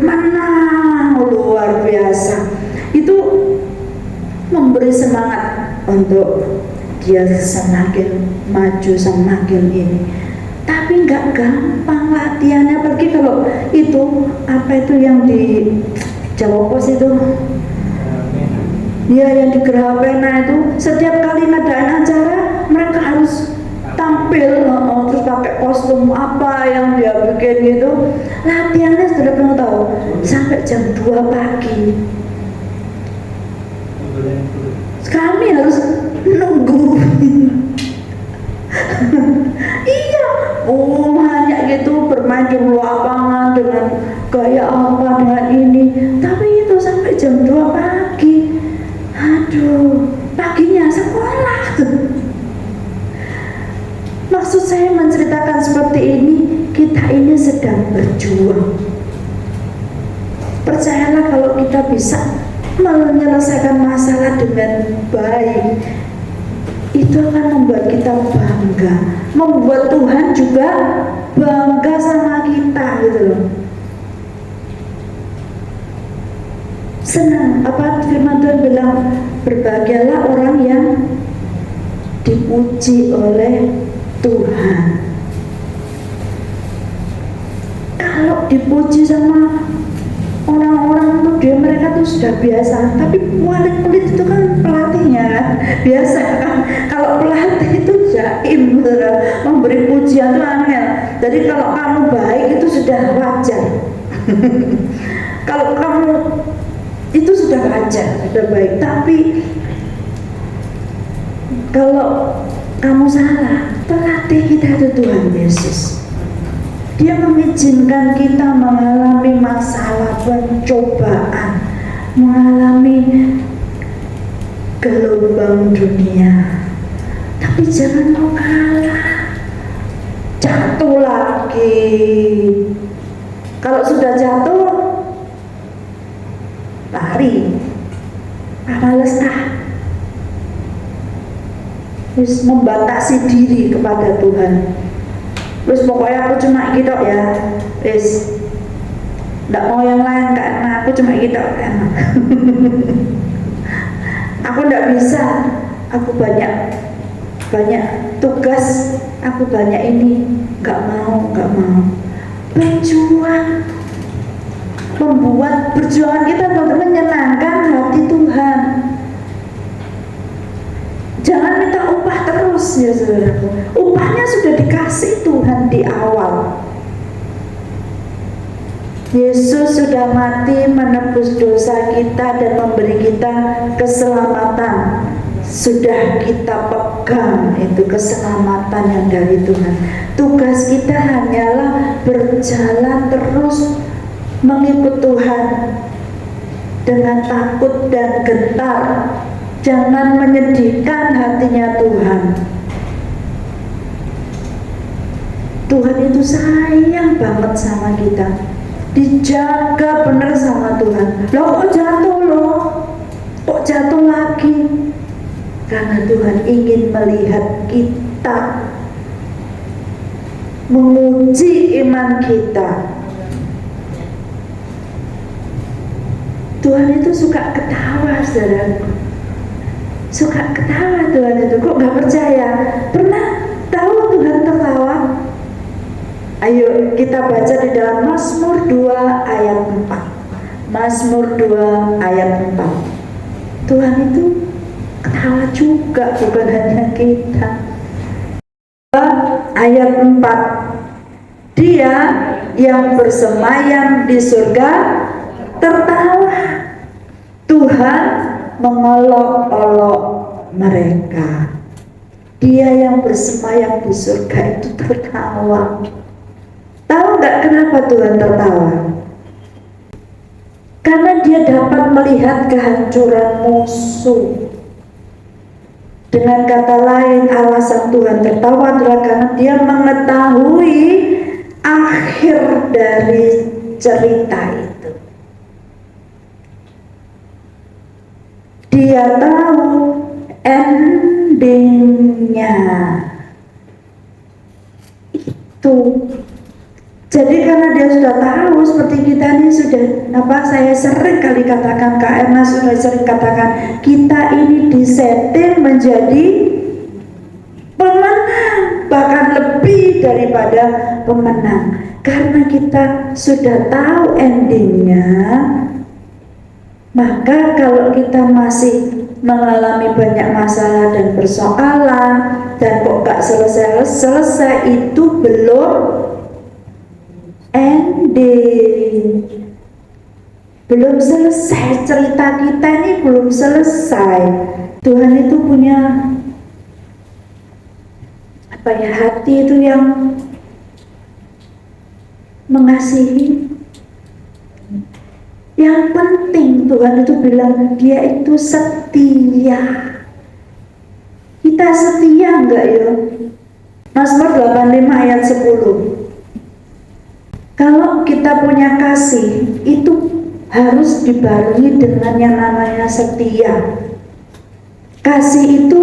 Speaker 1: menang luar biasa. Itu memberi semangat untuk dia semakin maju, semakin ini. Tapi gak gampang latihannya, pergi kalau itu apa itu yang di Jawa Pos itu, ya yang di Geraha Pena itu, setiap kali ngadain acara mereka harus tampil, terus pakai kostum apa yang dia bikin gitu. Latihannya sudah pernah tahu sampai jam 2 pagi. Kami harus nunggu. Iya, banyak gitu bermain di lapangan dengan gaya apa dengan ini. Tapi itu sampai jam 2 pagi. Aduh, paginya sekolah. Maksud saya menceritakan seperti ini, kita ini sedang berjuang. Percayalah kalau kita bisa menyelesaikan masalah dengan baik, itu akan membuat kita bangga, membuat Tuhan juga bangga sama kita gitu loh. Senang, firman Tuhan bilang, berbahagialah orang yang dipuji oleh Tuhan. Kalau dipuji sama orang-orang tuh mereka tuh sudah biasa, tapi paling pelit itu kan pelatihnya kan, biasa kan. Kalau pelatih itu jaim, memberi pujian itu angel. Jadi kalau kamu baik itu sudah wajar. Kalau kamu itu sudah wajar, sudah baik. Tapi kalau kamu salah, pelatih kita itu Tuhan Yesus. Dia mengizinkan kita mengalami masalah, pencobaan, mengalami gelombang dunia. Tapi jangan mau kalah, jatuh lagi. Kalau sudah jatuh, lari, males terus membatasi diri kepada Tuhan. Terus pokoknya aku cuma gitu ya, terus nggak mau yang lain karena aku cuma gitu kan. Aku nggak bisa, aku banyak tugas, aku banyak ini, nggak mau. Berjuang, membuat perjuangan kita untuk menyenangkan hati Tuhan. Jangan minta upah terus ya saudaraku. Upahnya sudah dikasih Tuhan di awal. Yesus sudah mati menebus dosa kita dan memberi kita keselamatan. Sudah kita pegang itu keselamatan yang dari Tuhan. Tugas kita hanyalah berjalan terus mengikut Tuhan dengan takut dan gentar. Jangan menyedihkan hatinya Tuhan. Tuhan itu sayang banget sama kita, dijaga benar sama Tuhan. Loh kok jatuh loh? Kok jatuh lagi? Karena Tuhan ingin melihat kita menguji iman kita. Tuhan itu suka ketawa, saudaraku. Suka ketawa Tuhan itu. Kok gak percaya? Pernah tahu Tuhan tertawa? Ayo kita baca di dalam Mazmur 2 ayat 4. Mazmur 2 ayat 4. Tuhan itu ketawa juga, bukan hanya kita. Ayat 4. Dia yang bersemayam di surga tertawa. Tuhan mengolok-olok mereka. Dia yang bersemayam di surga itu tertawa. Tahu nggak kenapa Tuhan tertawa? Karena dia dapat melihat kehancuran musuh. Dengan kata lain, alasan Tuhan tertawa adalah karena dia mengetahui akhir dari cerita itu. Dia tahu endingnya. Itu. Jadi karena dia sudah tahu, seperti kita ini sudah saya sering kali katakan, Kak Erna sudah sering katakan, kita ini disetting menjadi pemenang, bahkan lebih daripada pemenang. Karena kita sudah tahu endingnya, maka kalau kita masih mengalami banyak masalah dan persoalan dan kok gak selesai-selesai, itu belum ending, belum selesai. Cerita kita ini belum selesai. Tuhan itu punya hati itu yang mengasihi. Yang penting Tuhan itu bilang dia itu setia. Kita setia enggak ya? Mazmur 85 ayat 10. Kalau kita punya kasih, itu harus dibarengi dengan yang namanya setia. Kasih itu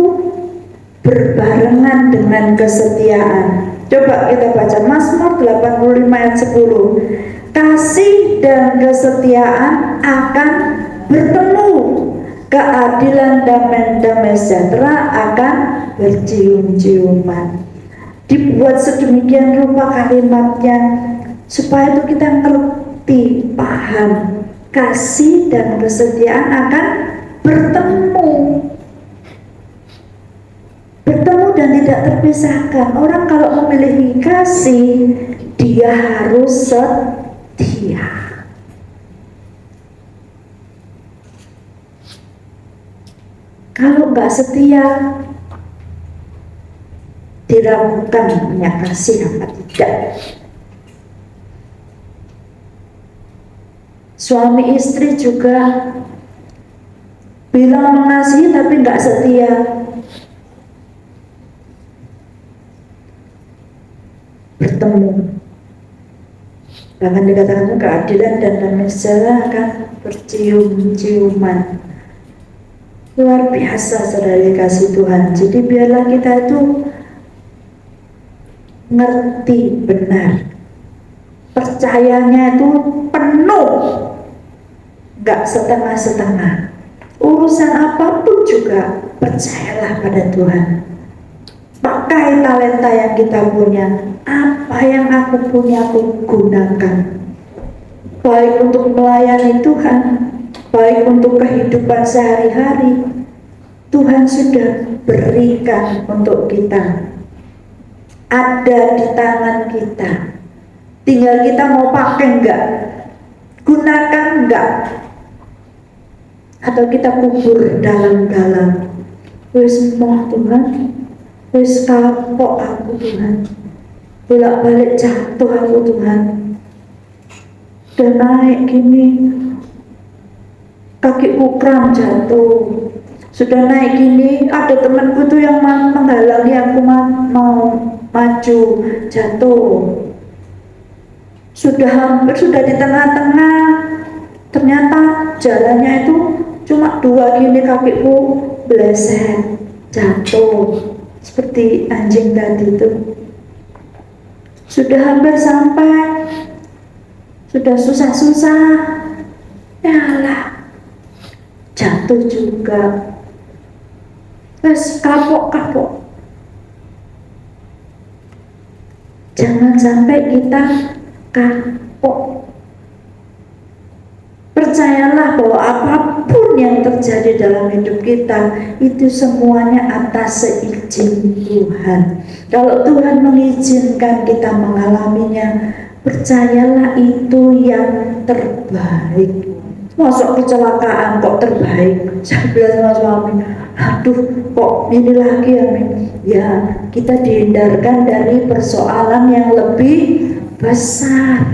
Speaker 1: berbarengan dengan kesetiaan. Coba kita baca Mazmur 85 ayat 10. Kasih dan kesetiaan akan bertemu, keadilan dan damai sejahtera akan bercium-ciuman. Dibuat sedemikian rupa kalimatnya supaya itu kita ngerti, paham, kasih dan kesetiaan akan bertemu dan tidak terpisahkan. Orang kalau memiliki kasih, dia harus setia. Kalau nggak setia, diragukan punya kasih apa tidak. Suami istri juga bilang mengasihi tapi nggak setia. Bertemu, bahkan dikatakan keadilan dan damai sejahtera akan bercium-ciuman. Luar biasa saudara kasih Tuhan. Jadi biarlah kita itu ngerti benar, percayanya itu penuh, gak setengah-setengah. Urusan apapun juga percayalah pada Tuhan. Pakai talenta yang kita punya. Apa yang aku punya aku gunakan, baik untuk melayani Tuhan, baik untuk kehidupan sehari-hari. Tuhan sudah berikan untuk kita, ada di tangan kita. Tinggal kita mau pakai enggak, gunakan enggak, atau kita kubur dalam-dalam. Wis moh Tuhan, wis kapok aku Tuhan, bolak-balik jatuh aku Tuhan, dan naik gini kakiku kram jatuh. Sudah naik gini, ada temanku tuh yang menghalangi aku mau maju, jatuh. Sudah di tengah-tengah, ternyata jalannya itu cuma 2 gini, kakiku bleset, jatuh seperti anjing tadi itu. sudah hampir sampai, sudah susah-susah, yalah, jatuh juga, terus kapok-kapok. Jangan sampai kita kapok. Percayalah bahwa apapun yang terjadi dalam hidup kita itu semuanya atas seizin Tuhan. Kalau Tuhan mengizinkan kita mengalaminya, percayalah itu yang terbaik. Masuk kecelakaan kok terbaik? Saya bilang sama suami, aduh kok ini lagi ya, ya kita dihindarkan dari persoalan yang lebih besar.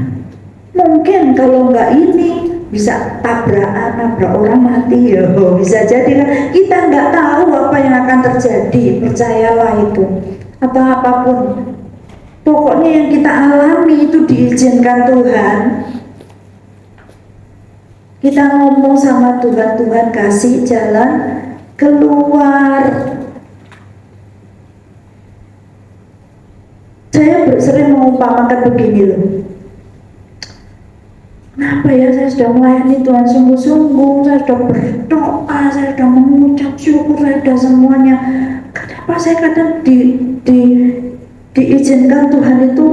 Speaker 1: Mungkin kalau nggak ini bisa nabrak orang mati ya, bisa jadi kan. Kita nggak tahu apa yang akan terjadi. Percayalah itu, apapun pokoknya yang kita alami itu diizinkan Tuhan. Kita ngomong sama Tuhan, Tuhan kasih jalan keluar. Saya sering mengumpamakan begini loh, kenapa ya saya sudah melayani Tuhan sungguh-sungguh, saya sudah berdoa, saya sudah mengucap syukur, saya sudah semuanya, kenapa saya kadang diizinkan Tuhan itu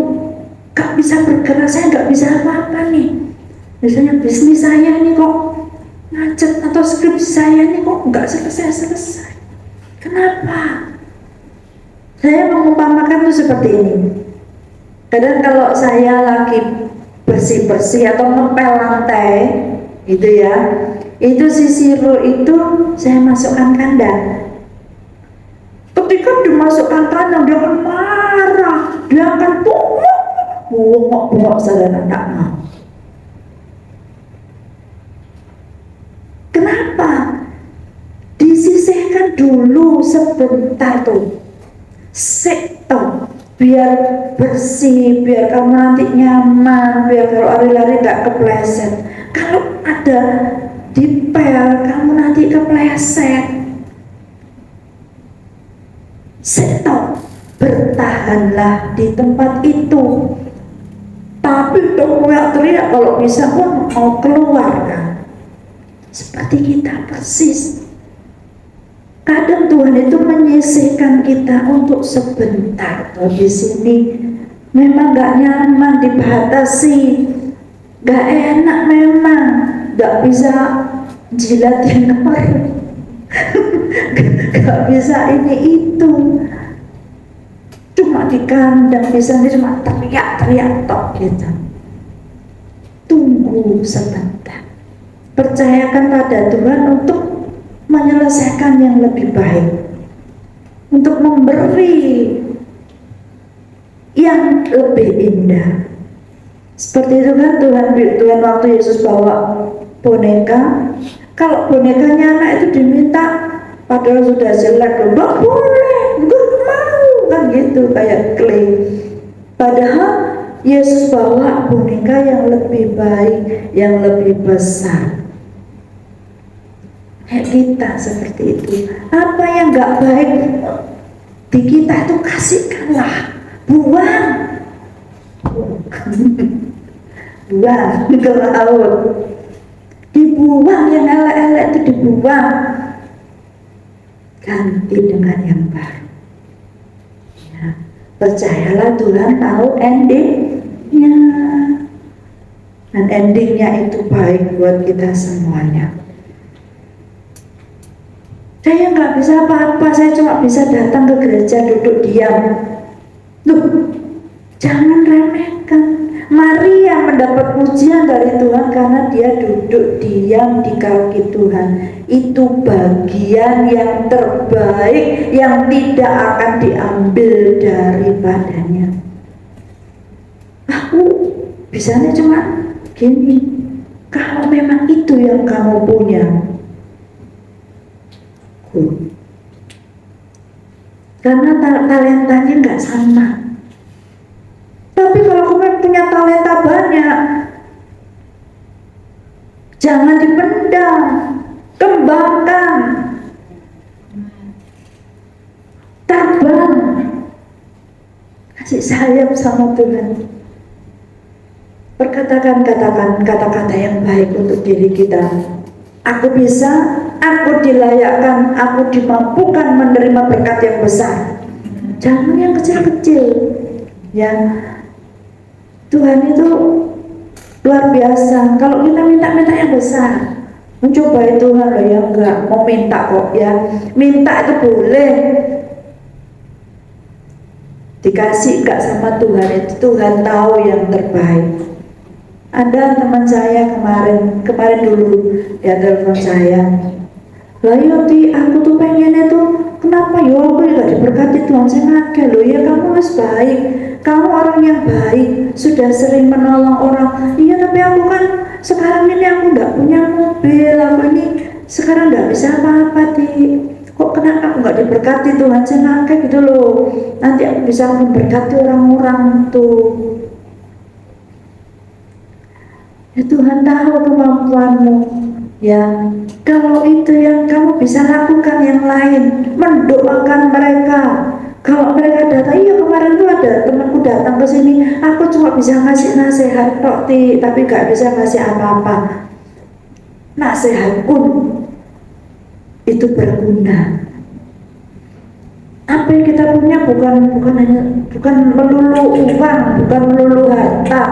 Speaker 1: gak bisa bergerak, saya gak bisa apa-apa nih. Misalnya bisnis saya nih kok macet, atau skripsi saya nih kok nggak selesai-selesai. Kenapa? Saya mengumpamakan itu seperti ini. Kadang kalau saya lagi bersih-bersih atau ngepel lantai, gitu ya, itu sisi roh itu saya masukkan kandang. Ketika dimasukkan kandang, dia akan marah, dia akan bungok-bungok saudara, tak mau. Kenapa? Disisihkan dulu sebentar tuh, sektor, biar bersih, biar kamu nanti nyaman, biar kalau lari-lari gak kepleset. Kalau ada dipel, kamu nanti kepleset. Sektor, bertahanlah di tempat itu. Tapi teriak kalau bisa pun mau keluar kan. Seperti kita persis. Kadang Tuhan itu menyisihkan kita untuk sebentar. Oh, di sini memang gak nyaman, dibatasi, gak enak memang, gak bisa jilat yang kemarin, gak bisa ini itu, cuma di kandang bisa cuma teriak-teriak tok gitu. Tunggu sebentar. Percayakan pada Tuhan untuk menyelesaikan yang lebih baik, untuk memberi yang lebih indah. Seperti itu kan Tuhan waktu Yesus bawa boneka. Kalau bonekanya anak itu diminta, padahal sudah jelek, nggak boleh, nggak mau, kan gitu, kayak clay. Padahal Yesus bawa boneka yang lebih baik, yang lebih besar. Kayak kita seperti itu. Apa yang gak baik di kita itu kasihkanlah, buang buang ke laut, dibuang yang elek-elek itu, dibuang, ganti dengan yang baru ya. Percayalah Tuhan tahu endingnya, dan endingnya itu baik buat kita semuanya. Saya nggak bisa apa-apa, saya cuma bisa datang ke gereja, duduk diam. Loh, jangan remehkan. Maria mendapat pujian dari Tuhan karena dia duduk diam di kaki Tuhan. Itu bagian yang terbaik yang tidak akan diambil daripadanya. Aku bisanya cuma gini, kalau memang itu yang kamu punya, karena talentanya nggak sama. Tapi kalau kamu punya talenta banyak, jangan dipendam, kembangkan, terbang, kasih sayap sama Tuhan. Perkatakan kata-kata yang baik untuk diri kita. Aku bisa, aku dilayakkan, aku dimampukan menerima berkat yang besar. Jangan yang kecil-kecil. Ya, Tuhan itu luar biasa. Kalau kita minta yang besar, mencobai Tuhan loh ya, enggak mau minta kok ya. Minta itu boleh, dikasih enggak sama Tuhan, itu Tuhan tahu yang terbaik. Ada teman saya kemarin dulu dia telepon saya, lah Yoti, aku tuh pengennya tuh, kenapa ya aku gak diberkati Tuhan, saya ngake loh ya, kamu harus baik, kamu orang yang baik, sudah sering menolong orang. Iya, tapi aku kan sekarang ini aku gak punya mobil, aku ini sekarang gak bisa apa-apa kok kenapa aku gak diberkati Tuhan, saya ngake gitu loh, nanti aku bisa memberkati orang-orang tuh. Ya, Tuhan tahu kemampuanmu. Ya, kalau itu yang kamu bisa lakukan, yang lain mendoakan mereka. Kalau mereka datang, iya kemarin tuh ada temanku datang ke sini, aku cuma bisa ngasih nasihat tapi gak bisa ngasih apa-apa. Nasihat pun itu berguna. Apa yang kita punya bukan melulu uang, bukan melulu harta,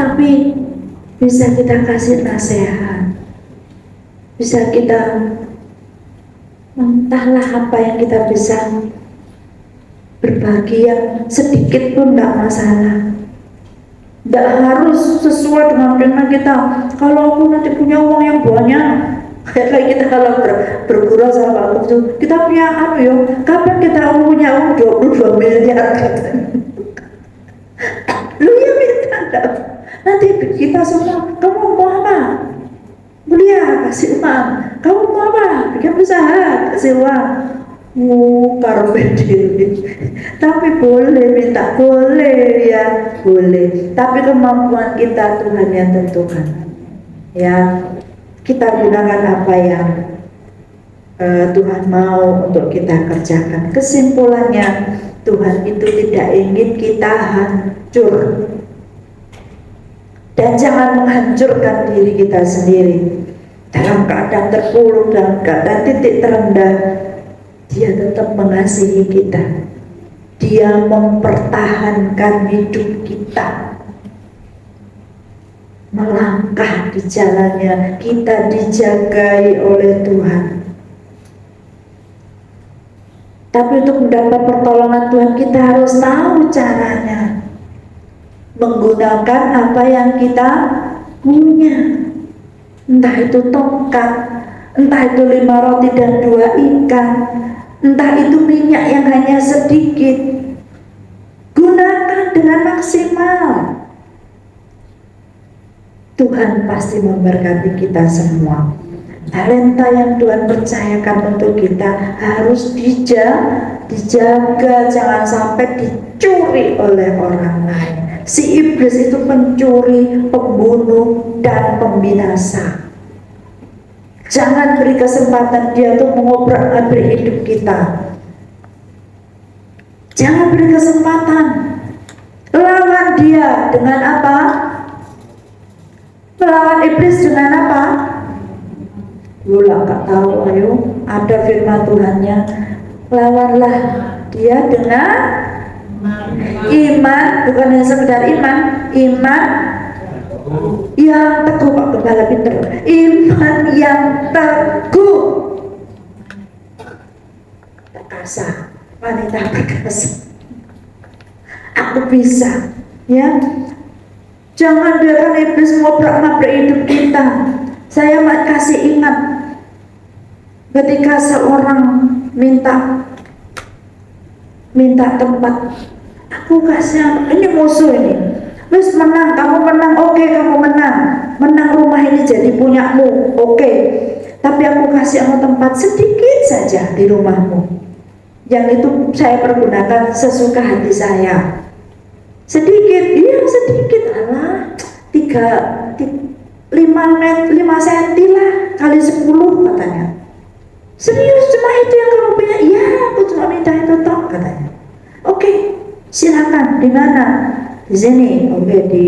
Speaker 1: tapi bisa kita kasih nasihat, bisa kita entahlah apa yang kita bisa berbagi, yang sedikit pun tidak masalah. Tidak harus sesuai dengan kita. Kalau aku nanti punya uang yang banyak, kayak kita kalau bergurau sama aku tuh, kita punya kapan kita punya uang 22 miliar katanya. Lu ya minta enggak? Nanti kita semua, kamu mau apa? Kuliah, kasih uang. Kamu mau apa? Bikin usaha, kasih uang. Karpet diri. Tapi boleh minta, boleh ya, boleh. Tapi kemampuan kita Tuhan yang tentukan. Ya, kita gunakan apa yang Tuhan mau untuk kita kerjakan. Kesimpulannya, Tuhan itu tidak ingin kita hancur. Dan jangan menghancurkan diri kita sendiri. Dalam keadaan terpuruk, dalam keadaan titik terendah, Dia tetap mengasihi kita. Dia mempertahankan hidup kita, melangkah di jalannya. Kita dijagai oleh Tuhan. Tapi untuk mendapat pertolongan Tuhan, kita harus tahu caranya, menggunakan apa yang kita punya. Entah itu tongkat, entah itu 5 roti dan 2 ikan, entah itu minyak yang hanya sedikit. Gunakan dengan maksimal. Tuhan pasti memberkati kita semua. Talenta yang Tuhan percayakan untuk kita harus dijaga, jangan sampai dicuri oleh orang lain. Si iblis itu pencuri, pembunuh, dan pembinasa. Jangan beri kesempatan dia untuk mengobrak-abrik hidup kita. Jangan beri kesempatan. Lawan dia dengan apa? Melawan iblis dengan apa? Gak tahu, ayo, ada firman Tuhannya. Lawanlah dia dengan iman, bukan hanya sekedar iman yang teguh. Pak Gembala pinter, iman yang teguh. Perkasa, wanita perkasa. Aku bisa, ya. Jangan biarkan iblis ngobrak-ngabrak hidup kita. Saya kasih ingat, ketika seorang minta tempat, aku kasih, ini musuh ini, wis menang, kamu menang, oke, kamu menang rumah ini jadi punyamu, oke, tapi aku kasih kamu tempat sedikit saja di rumahmu, yang itu saya pergunakan sesuka hati saya. Sedikit, iya sedikit, alah 5 cm lah kali 10 katanya. Serius, cuma itu yang kamu punya? Iya, aku cuma minta itu toh katanya. Oke, Silakan, di mana? Di sini. Oke, di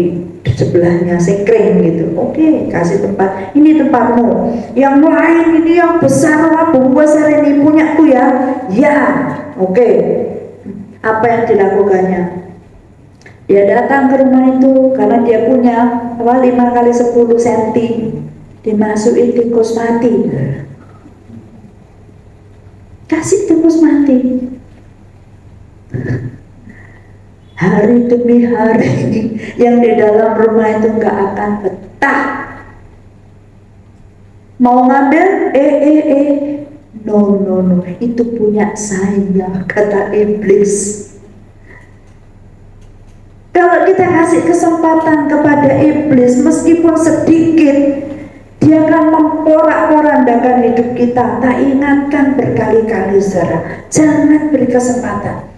Speaker 1: sebelahnya sekring gitu. Oke, kasih tempat. Ini tempatmu. Yang lain ini yang besar, besar ini punyaku ya. Ya, oke. Apa yang dilakukannya? Dia datang ke rumah itu karena dia punya 5 kali 10 cm, dimasukin tikus mati. Kasih tikus mati. Hari demi hari yang di dalam rumah itu nggak akan betah. Mau ngambil? No, itu punya saya, kata iblis. Kalau kita kasih kesempatan kepada iblis, meskipun sedikit, dia akan memporak-porandakan hidup kita. Tak ingatkan berkali-kali, saudara, jangan beri kesempatan.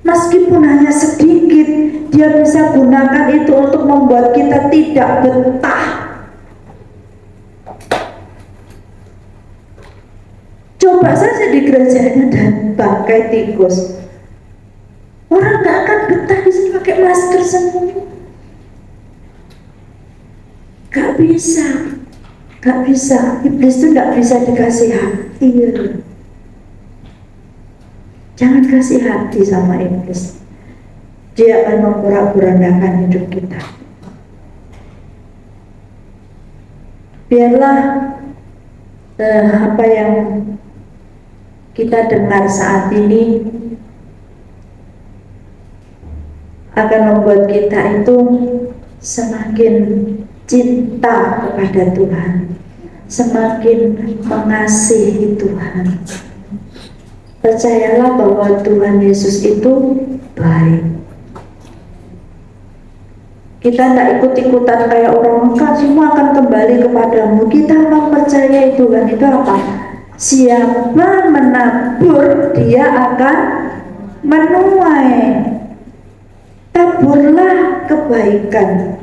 Speaker 1: Meskipun hanya sedikit, dia bisa gunakan itu untuk membuat kita tidak betah. Coba saja di gerejanya dan bangkai tikus. Orang gak akan betah di sini pakai masker semua. Gak bisa. Iblis itu gak bisa dikasih hati. Jangan kasih hati sama iblis. Dia akan memporak-porandakan hidup kita. Biarlah apa yang kita dengar saat ini akan membuat kita itu semakin cinta kepada Tuhan, semakin mengasihi Tuhan. Percayalah bahwa Tuhan Yesus itu baik. Kita tidak ikut-ikutan kayak orang Mekah, semua akan kembali kepadamu. Kita mempercayai Tuhan itu apa? Siapa menabur, dia akan menuai. Taburlah kebaikan.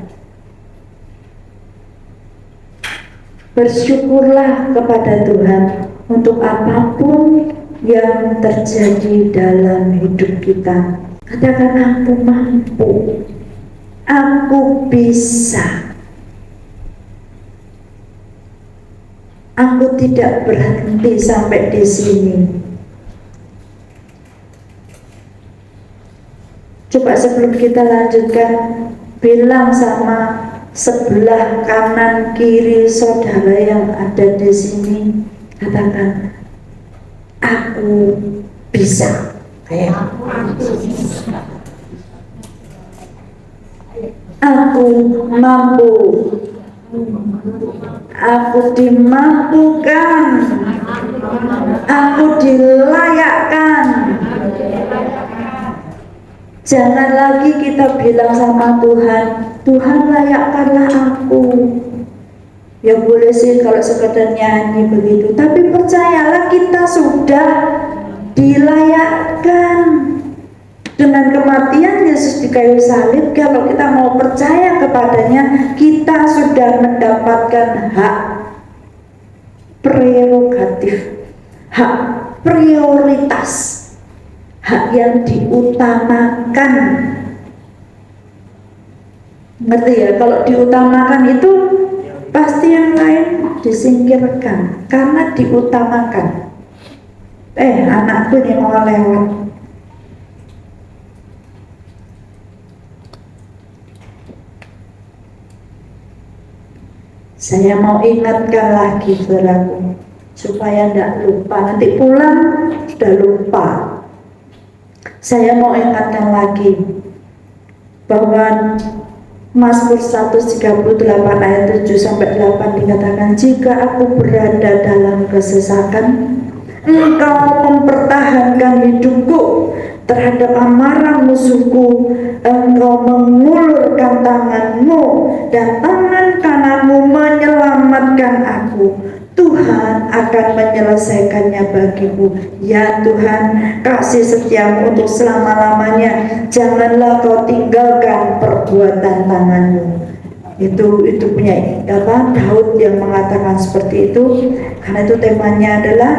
Speaker 1: Bersyukurlah kepada Tuhan untuk apapun yang terjadi dalam hidup kita. Katakan, aku mampu, aku bisa, aku tidak berhenti sampai di sini. Coba sebelum kita lanjutkan, bilang sama sebelah kanan kiri saudara yang ada di sini, katakan, aku bisa. Aku mampu. Aku dimampukan. Aku dilayakkan. Jangan lagi kita bilang sama Tuhan, Tuhan layakkanlah aku. Ya boleh sih kalau sekedar nyanyi begitu, tapi percayalah kita sudah dilayakkan dengan kematian Yesus di kayu salib. Kalau kita mau percaya kepadanya, kita sudah mendapatkan hak prerogatif, hak prioritas, hak yang diutamakan. Ngerti ya? Kalau diutamakan itu pasti yang lain disingkirkan karena diutamakan. Anakku ini mau lewat. Saya mau ingatkan lagi, saudaraku, supaya tidak lupa. Nanti pulang sudah lupa. Saya mau ingatkan lagi bahwa Mazmur 138 ayat 7-8 dikatakan, jika aku berada dalam kesesakan, Engkau mempertahankan hidupku. Terhadap amarah musuhku, Engkau mengulurkan tanganmu, dan tangan kananmu menyelamatkan aku. Tuhan akan menyelesaikannya bagimu. Ya Tuhan, kasih setiamu untuk selama-lamanya. Janganlah kau tinggalkan perbuatan tanganmu. Itu punya Daud yang mengatakan seperti itu, karena itu temanya adalah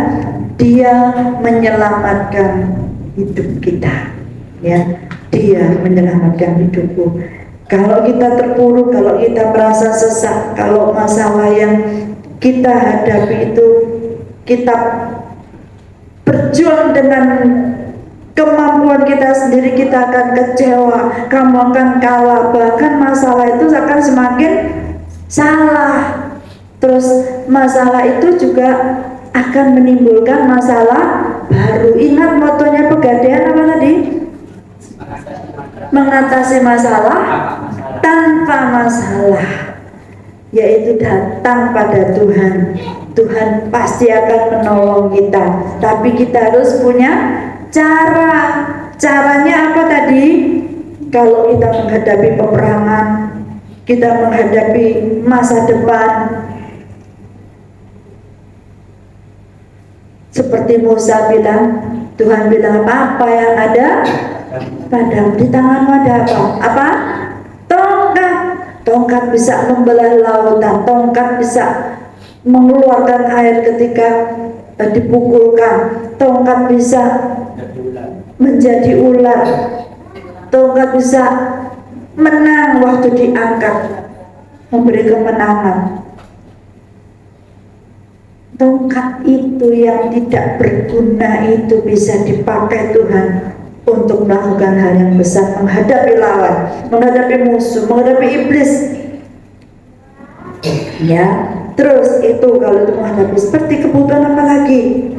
Speaker 1: dia menyelamatkan hidup kita, ya. Dia menyelamatkan hidupku. Kalau kita terpuruk, kalau kita merasa sesak, kalau masalah yang kita hadapi itu kita berjuang dengan kemampuan kita sendiri, kita akan kecewa, kamu akan kalah, bahkan masalah itu akan semakin salah. Terus masalah itu juga akan menimbulkan masalah baru. Ingat motonya Pegadaian apa tadi? Mengatasi masalah tanpa masalah, yaitu datang pada Tuhan. Tuhan pasti akan menolong kita, tapi kita harus punya cara. Caranya apa tadi? Kalau kita menghadapi peperangan, kita menghadapi masa depan, seperti Musa bilang, Tuhan bilang apa yang ada padamu, di tanganmu ada apa? Tongkat. Tongkat bisa membelah lautan, tongkat bisa mengeluarkan air ketika dipukulkan, tongkat bisa menjadi ular, tongkat bisa menang waktu diangkat, memberi kemenangan. Tongkat itu yang tidak berguna itu bisa dipakai Tuhan untuk melakukan hal yang besar, menghadapi lawan, menghadapi musuh, menghadapi iblis. Ya, terus itu kalau itu menghadapi seperti kebutuhan apa lagi?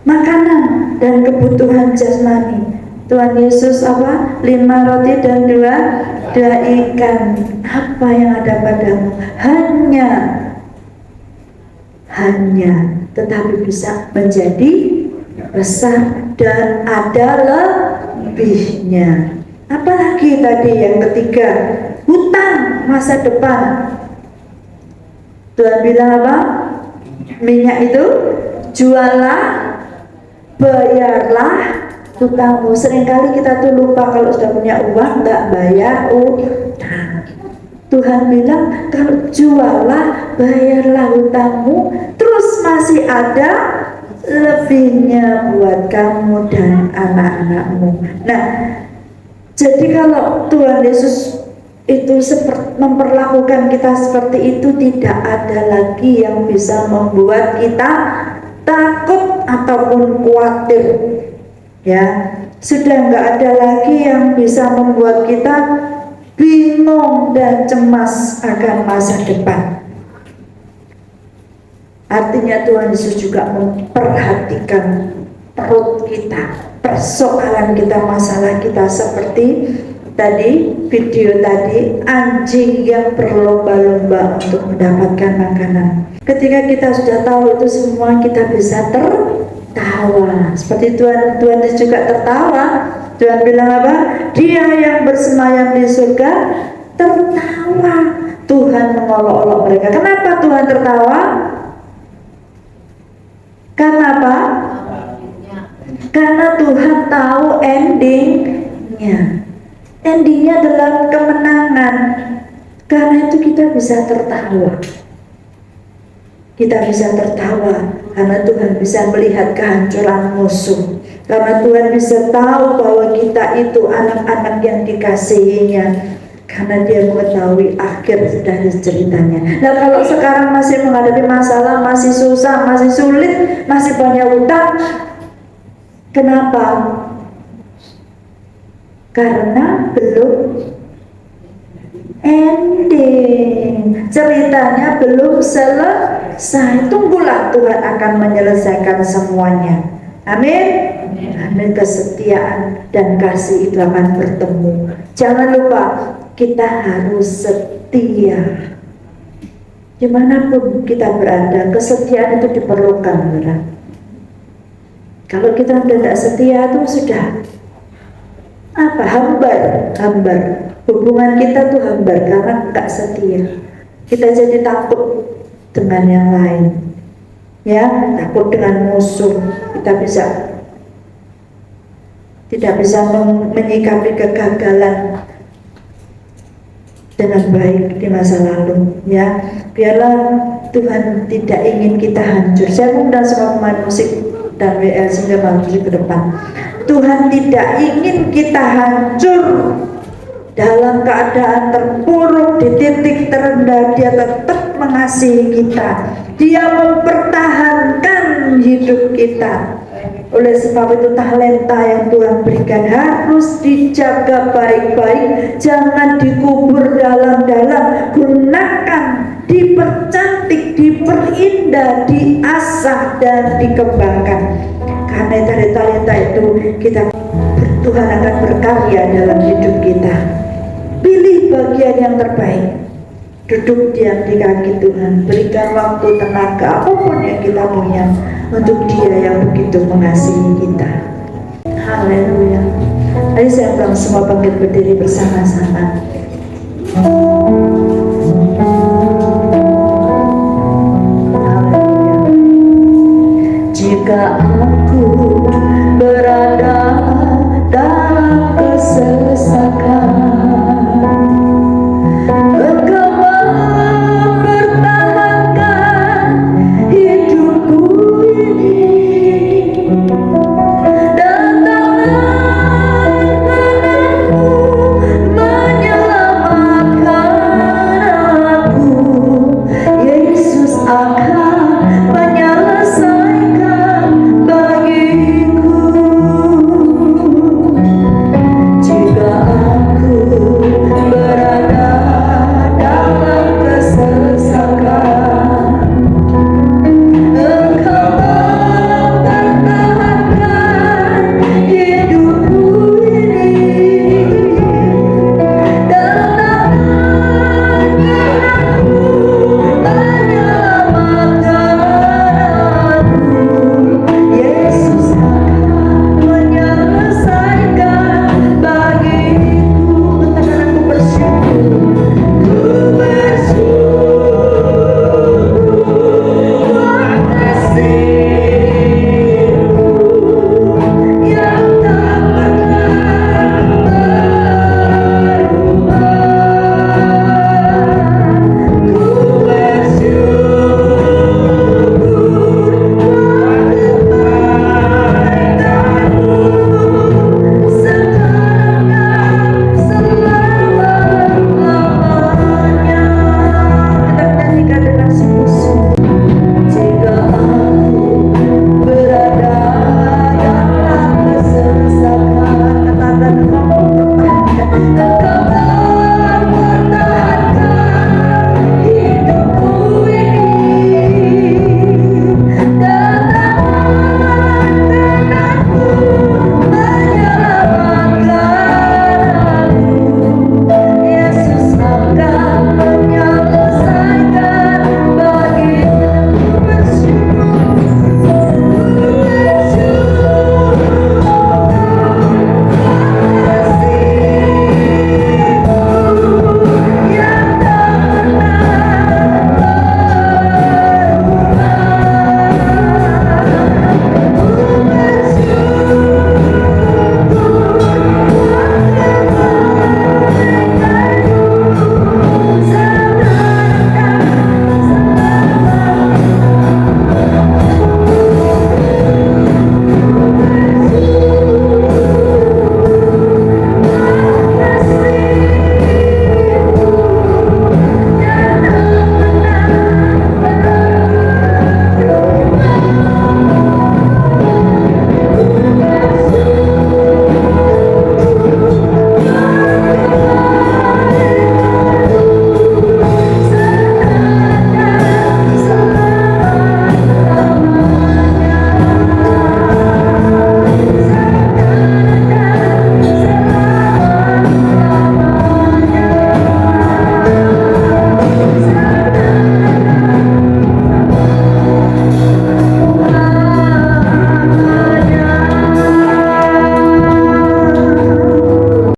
Speaker 1: Makanan dan kebutuhan jasmani. Tuhan Yesus apa? 5 roti dan 2 ikan. Apa yang ada padamu? Hanya, tetapi bisa menjadi besar dan ada lebihnya. Apalagi tadi yang ketiga, hutang masa depan. Tuhan bilang apa? Minyak itu jualah, bayarlah hutangmu. Seringkali kita tuh lupa kalau sudah punya uang nggak bayar utang. Tuhan bilang kalau jualah, bayarlah hutangmu, terus masih ada lebihnya buat kamu dan anak-anakmu. Nah, jadi kalau Tuhan Yesus itu memperlakukan kita seperti itu, tidak ada lagi yang bisa membuat kita takut ataupun khawatir. Ya, sudah nggak ada lagi yang bisa membuat kita bingung dan cemas akan masa depan. Artinya Tuhan Yesus juga memperhatikan perut kita, persoalan kita, masalah kita, seperti tadi video tadi, anjing yang berlomba-lomba untuk mendapatkan makanan. Ketika kita sudah tahu itu semua, kita bisa tertawa. Seperti Tuhan Yesus juga tertawa. Tuhan bilang apa? Dia yang bersemayam di surga tertawa. Tuhan mengolok-olok mereka. Kenapa Tuhan tertawa? Karena apa? Karena Tuhan tahu endingnya. Endingnya adalah kemenangan. Karena itu kita bisa tertawa. Kita bisa tertawa karena Tuhan bisa melihat kehancuran musuh. Karena Tuhan bisa tahu bahwa kita itu anak-anak yang dikasihinya. Karena Dia mengetahui akhir dari ceritanya. Nah, kalau sekarang masih menghadapi masalah, masih susah, masih sulit, masih banyak utang, kenapa? Karena belum ending, ceritanya belum selesai. Tunggulah, Tuhan akan menyelesaikan semuanya. Amin. Amin. Kesetiaan dan kasih itu akan bertemu. Jangan lupa, kita harus setia. Dimanapun kita berada, kesetiaan itu diperlukan, saudara. Kalau kita tidak setia itu sudah apa? Hambar. Hubungan kita tuh hambar karena nggak setia. Kita jadi takut dengan yang lain, ya, takut dengan musuh. Kita tidak bisa menyikapi kegagalan dengan baik di masa lalu, ya. Biarlah Tuhan tidak ingin kita hancur. Saya mengundang semua pemain musik dan WL sehingga maju ke depan. Tuhan tidak ingin kita hancur dalam keadaan terpuruk di titik terendah. Dia tetap mengasihi kita. Dia mempertahankan hidup kita. Oleh sebab itu talenta yang Tuhan berikan harus dijaga baik-baik, jangan dikubur dalam-dalam. Gunakan, dipercantik, diperindah, diasah dan dikembangkan. Karena dari talenta itu Tuhan akan berkarya dalam hidup kita. Pilih bagian yang terbaik. Duduk diam di kaki Tuhan, berikan waktu, tenaga, apapun yang kita punya untuk Dia yang begitu mengasihi kita. Haleluya. Ayo saya undang semua bangkit berdiri bersama-sama.